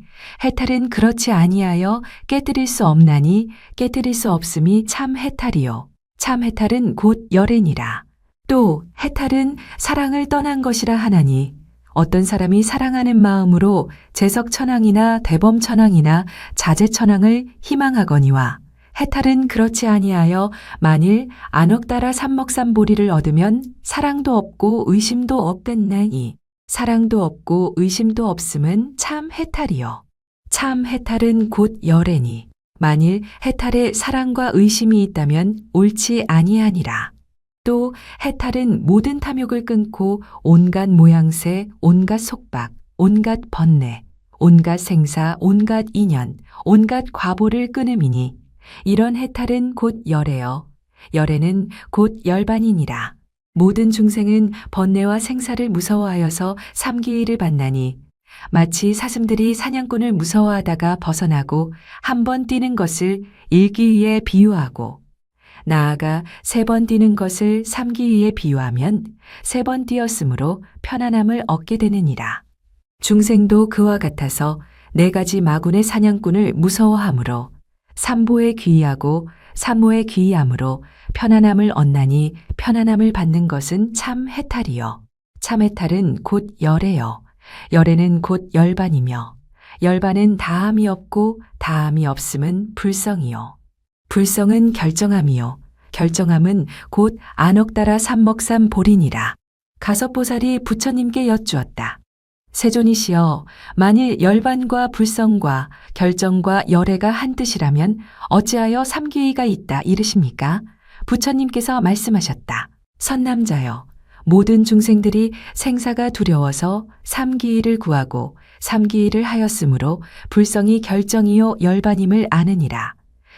해탈은 그렇지 아니하여 깨뜨릴 수 없나니 깨뜨릴 수 없음이 참 해탈이요. 참 해탈은 곧 열애니라. 또 해탈은 사랑을 떠난 것이라 하나니 어떤 사람이 사랑하는 마음으로 재석천왕이나 대범천왕이나 자재천왕을 희망하거니와 해탈은 그렇지 아니하여 만일 안억따라 삼먹삼보리를 얻으면 사랑도 없고 의심도 없겠나니 사랑도 없고 의심도 없음은 참 해탈이요. 참 해탈은 곧 열애니 만일 해탈에 사랑과 의심이 있다면 옳지 아니하니라. 또 해탈은 모든 탐욕을 끊고 온갖 모양새, 온갖 속박, 온갖 번뇌, 온갖 생사, 온갖 인연, 온갖 과보를 끊음이니 이런 해탈은 곧 열애요. 열애는 곧 열반이니라. 모든 중생은 번뇌와 생사를 무서워하여서 삼기일을 받나니 마치 사슴들이 사냥꾼을 무서워하다가 벗어나고 한 번 뛰는 것을 일기위에 비유하고 나아가 3번 뛰는 것을 삼기위에 비유하면 3번 뛰었으므로 편안함을 얻게 되느니라. 중생도 그와 같아서 4가지 마군의 사냥꾼을 무서워하므로 삼보에 귀의하고 삼모에 귀의함으로 편안함을 얻나니 편안함을 받는 것은 참 해탈이요. 참 해탈은 곧 열애요. 열애는 곧 열반이며 열반은 다함이 없고 다함이 없음은 불성이요. 불성은 결정함이요. 결정함은 곧 안억따라 삼먹삼보리니라. 가섭보살이 부처님께 여쭈었다. 세존이시여, 만일 열반과 불성과 결정과 열애가 한 뜻이라면 어찌하여 삼귀의가 있다 이르십니까? 부처님께서 말씀하셨다. 선남자여, 모든 중생들이 생사가 두려워서 삼귀의를 구하고 삼귀의를 하였으므로 불성이 결정이요 열반임을 아느니라.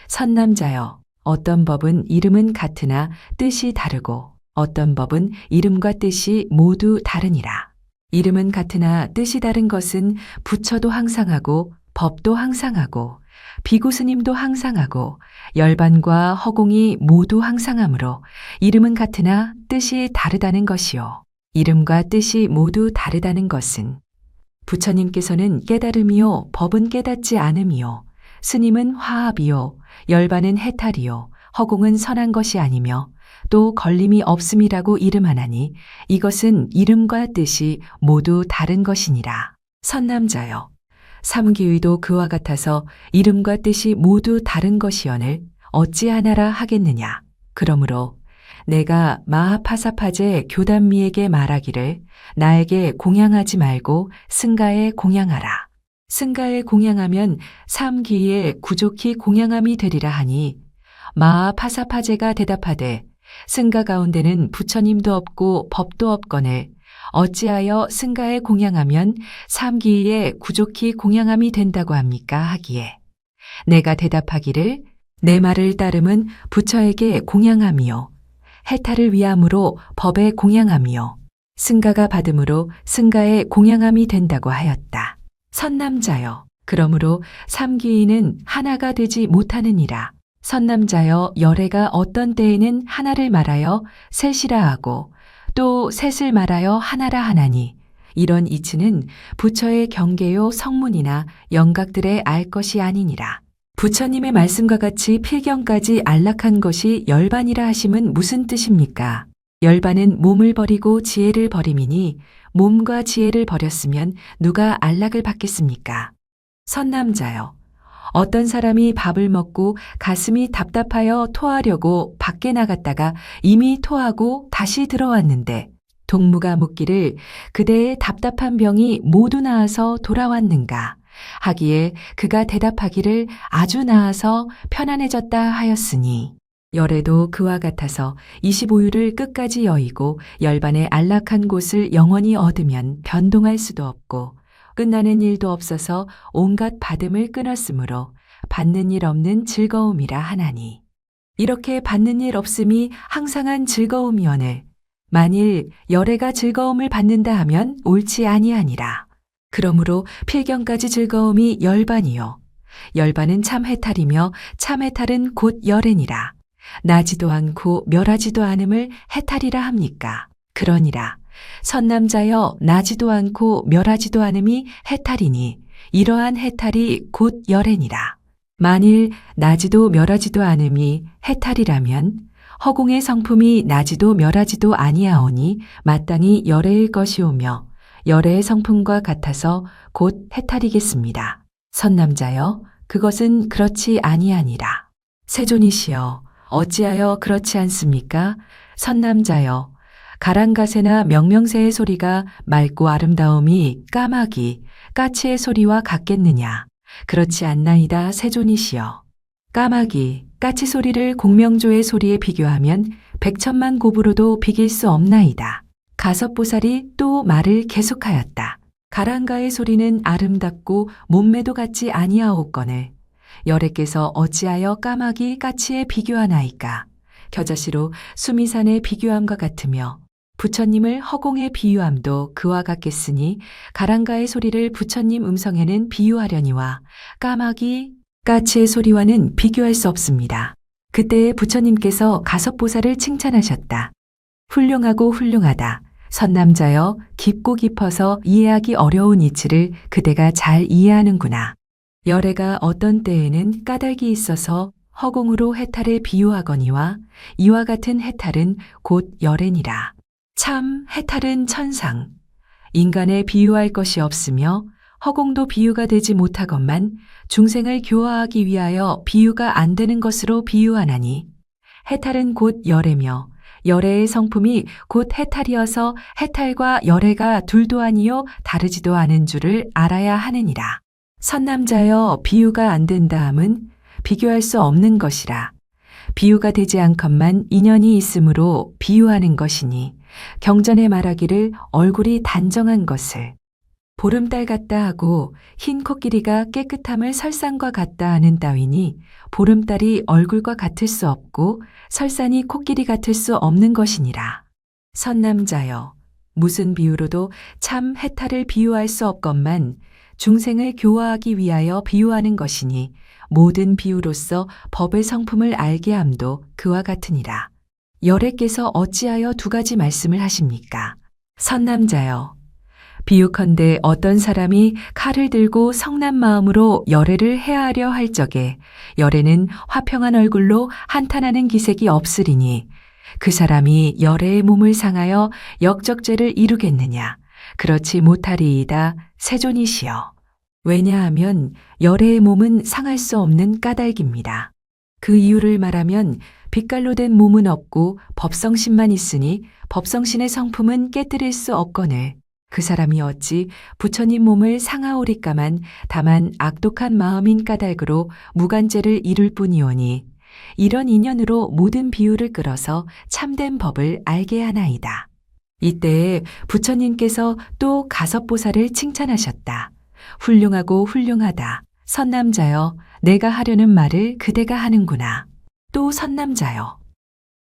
선남자여, 어떤 법은 이름은 같으나 뜻이 다르고 어떤 법은 이름과 뜻이 모두 다르니라. 이름은 같으나 뜻이 다른 것은 부처도 항상하고 법도 항상하고 비구스님도 항상하고 열반과 허공이 모두 항상하므로 이름은 같으나 뜻이 다르다는 것이요. 이름과 뜻이 모두 다르다는 것은 부처님께서는 깨달음이요 법은 깨닫지 않음이요 스님은 화합이요 열반은 해탈이요 허공은 선한 것이 아니며 또 걸림이 없음이라고 이름하나니 이것은 이름과 뜻이 모두 다른 것이니라. 선남자여, 삼기의도 그와 같아서 이름과 뜻이 모두 다른 것이언을 어찌하나라 하겠느냐. 그러므로 내가 마하파사파제 교단미에게 말하기를 나에게 공양하지 말고 승가에 공양하라. 승가에 공양하면 삼기에 구족히 공양함이 되리라 하니 마하파사파제가 대답하되 승가 가운데는 부처님도 없고 법도 없거늘 어찌하여 승가에 공양하면 삼기에 구족히 공양함이 된다고 합니까 하기에 내가 대답하기를 내 말을 따름은 부처에게 공양함이요 해탈을 위함으로 법에 공양함이요 승가가 받음으로 승가에 공양함이 된다고 하였다. 선남자여, 그러므로 삼기인은 하나가 되지 못하느니라. 선남자여, 열애가 어떤 때에는 하나를 말하여 셋이라 하고 또 셋을 말하여 하나라 하나니 이런 이치는 부처의 경계요 성문이나 영각들의 알 것이 아니니라. 부처님의 말씀과 같이 필경까지 안락한 것이 열반이라 하심은 무슨 뜻입니까? 열반은 몸을 버리고 지혜를 버림이니 몸과 지혜를 버렸으면 누가 안락을 받겠습니까? 선남자여, 어떤 사람이 밥을 먹고 가슴이 답답하여 토하려고 밖에 나갔다가 이미 토하고 다시 들어왔는데 동무가 묻기를 그대의 답답한 병이 모두 나아서 돌아왔는가 하기에 그가 대답하기를 아주 나아서 편안해졌다 하였으니 열애도 그와 같아서 25유를 끝까지 여의고 열반의 안락한 곳을 영원히 얻으면 변동할 수도 없고 끝나는 일도 없어서 온갖 받음을 끊었으므로 받는 일 없는 즐거움이라 하나니 이렇게 받는 일 없음이 항상한 즐거움이오늘 만일 열애가 즐거움을 받는다 하면 옳지 아니하니라. 그러므로 필경까지 즐거움이 열반이요 열반은 참 해탈이며 참 해탈은 곧 열애니라. 나지도 않고 멸하지도 않음을 해탈이라 합니까? 그러니라. 선남자여, 나지도 않고 멸하지도 않음이 해탈이니 이러한 해탈이 곧 열애니라. 만일 나지도 멸하지도 않음이 해탈이라면 허공의 성품이 나지도 멸하지도 아니하오니 마땅히 열애일 것이오며 열애의 성품과 같아서 곧 해탈이겠습니다. 선남자여, 그것은 그렇지 아니하니라. 세존이시여, 어찌하여 그렇지 않습니까? 선남자여, 가랑가새나 명명새의 소리가 맑고 아름다움이 까마귀, 까치의 소리와 같겠느냐? 그렇지 않나이다 세존이시여. 까마귀, 까치 소리를 공명조의 소리에 비교하면 백천만 곱으로도 비길 수 없나이다. 가섭보살이 또 말을 계속하였다. 가랑가의 소리는 아름답고 몸매도 같지 아니하옵거늘 열애께서 어찌하여 까마귀, 까치에 비교하나이까? 겨자씨로 수미산에 비교함과 같으며 부처님을 허공에 비유함도 그와 같겠으니 가랑가의 소리를 부처님 음성에는 비유하려니와 까마귀, 까치의 소리와는 비교할 수 없습니다. 그때에 부처님께서 가섭보살을 칭찬하셨다. 훌륭하고 훌륭하다. 선남자여, 깊고 깊어서 이해하기 어려운 이치를 그대가 잘 이해하는구나. 열애가 어떤 때에는 까닭이 있어서 허공으로 해탈에 비유하거니와 이와 같은 해탈은 곧 열애니라. 참 해탈은 천상. 인간에 비유할 것이 없으며 허공도 비유가 되지 못하건만 중생을 교화하기 위하여 비유가 안 되는 것으로 비유하나니 해탈은 곧 열애며 열애의 성품이 곧 해탈이어서 해탈과 열애가 둘도 아니요 다르지도 않은 줄을 알아야 하느니라. 선남자여, 비유가 안 된다 함은 비교할 수 없는 것이라. 비유가 되지 않건만 인연이 있으므로 비유하는 것이니 경전에 말하기를 얼굴이 단정한 것을 보름달 같다 하고 흰 코끼리가 깨끗함을 설산과 같다 하는 따위니 보름달이 얼굴과 같을 수 없고 설산이 코끼리 같을 수 없는 것이니라. 선남자여, 무슨 비유로도 참 해탈을 비유할 수 없건만 중생을 교화하기 위하여 비유하는 것이니 모든 비유로서 법의 성품을 알게 함도 그와 같으니라. 열애께서 어찌하여 두 가지 말씀을 하십니까? 선남자여, 비유컨대 어떤 사람이 칼을 들고 성난 마음으로 열애를 해하려 할 적에 열애는 화평한 얼굴로 한탄하는 기색이 없으리니 그 사람이 열애의 몸을 상하여 역적죄를 이루겠느냐? 그렇지 못하리이다. 세존이시여. 왜냐하면 열애의 몸은 상할 수 없는 까닭입니다. 그 이유를 말하면 빛깔로 된 몸은 없고 법성신만 있으니 법성신의 성품은 깨뜨릴 수 없거늘 그 사람이 어찌 부처님 몸을 상하오리까만 다만 악독한 마음인 까닭으로 무간죄를 이룰 뿐이오니 이런 인연으로 모든 비유를 끌어서 참된 법을 알게 하나이다. 이때에 부처님께서 또 가섭보살을 칭찬하셨다. 훌륭하고 훌륭하다. 선남자여, 내가 하려는 말을 그대가 하는구나. 또 선남자여.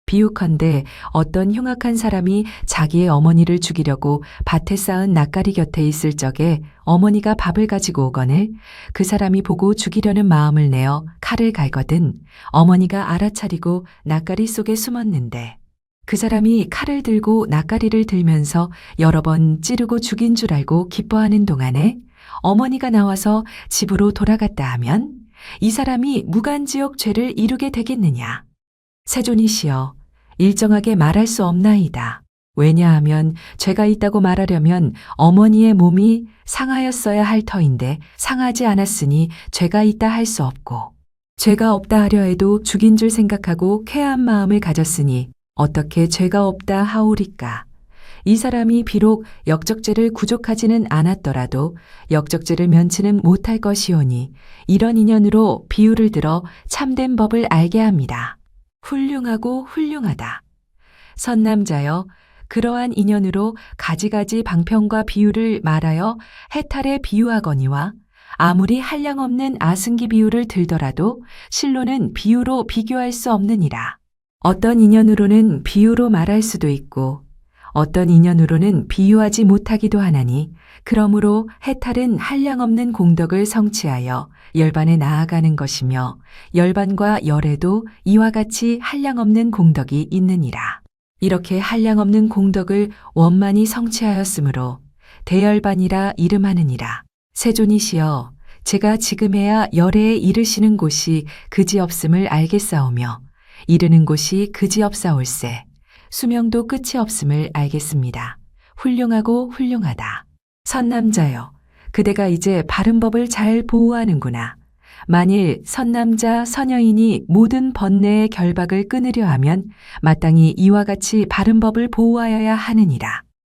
비유컨대 어떤 흉악한 사람이 자기의 어머니를 죽이려고 밭에 쌓은 낯가리 곁에 있을 적에 어머니가 밥을 가지고 오거늘 그 사람이 보고 죽이려는 마음을 내어 칼을 갈거든 어머니가 알아차리고 낯가리 속에 숨었는데 그 사람이 칼을 들고 낯가리를 들면서 여러 번 찌르고 죽인 줄 알고 기뻐하는 동안에 어머니가 나와서 집으로 돌아갔다 하면 이 사람이 무간지옥 죄를 이루게 되겠느냐? 세존이시여, 일정하게 말할 수 없나이다. 왜냐하면 죄가 있다고 말하려면 어머니의 몸이 상하였어야 할 터인데 상하지 않았으니 죄가 있다 할 수 없고 죄가 없다 하려 해도 죽인 줄 생각하고 쾌한 마음을 가졌으니 어떻게 죄가 없다 하오리까? 이 사람이 비록 역적죄를 구족하지는 않았더라도 역적죄를 면치는 못할 것이오니 이런 인연으로 비유를 들어 참된 법을 알게 합니다. 훌륭하고 훌륭하다. 선남자여, 그러한 인연으로 가지가지 방편과 비유를 말하여 해탈에 비유하거니와 아무리 한량없는 아승기 비유를 들더라도 실로는 비유로 비교할 수 없느니라. 어떤 인연으로는 비유로 말할 수도 있고 어떤 인연으로는 비유하지 못하기도 하나니 그러므로 해탈은 한량없는 공덕을 성취하여 열반에 나아가는 것이며 열반과 열에도 이와 같이 한량없는 공덕이 있느니라. 이렇게 한량없는 공덕을 원만히 성취하였으므로 대열반이라 이름하느니라. 세존이시여, 제가 지금에야 열애에 이르시는 곳이 그지없음을 알겠사오며 이르는 곳이 그지없사올세 수명도 끝이 없음을 알겠습니다. 훌륭하고 훌륭하다. 선남자여, 그대가 이제 바른 법을 잘 보호하는구나. 만일 선남자 선여인이 모든 번뇌의 결박을 끊으려 하면 마땅히 이와 같이 바른 법을 보호하여야 하느니라.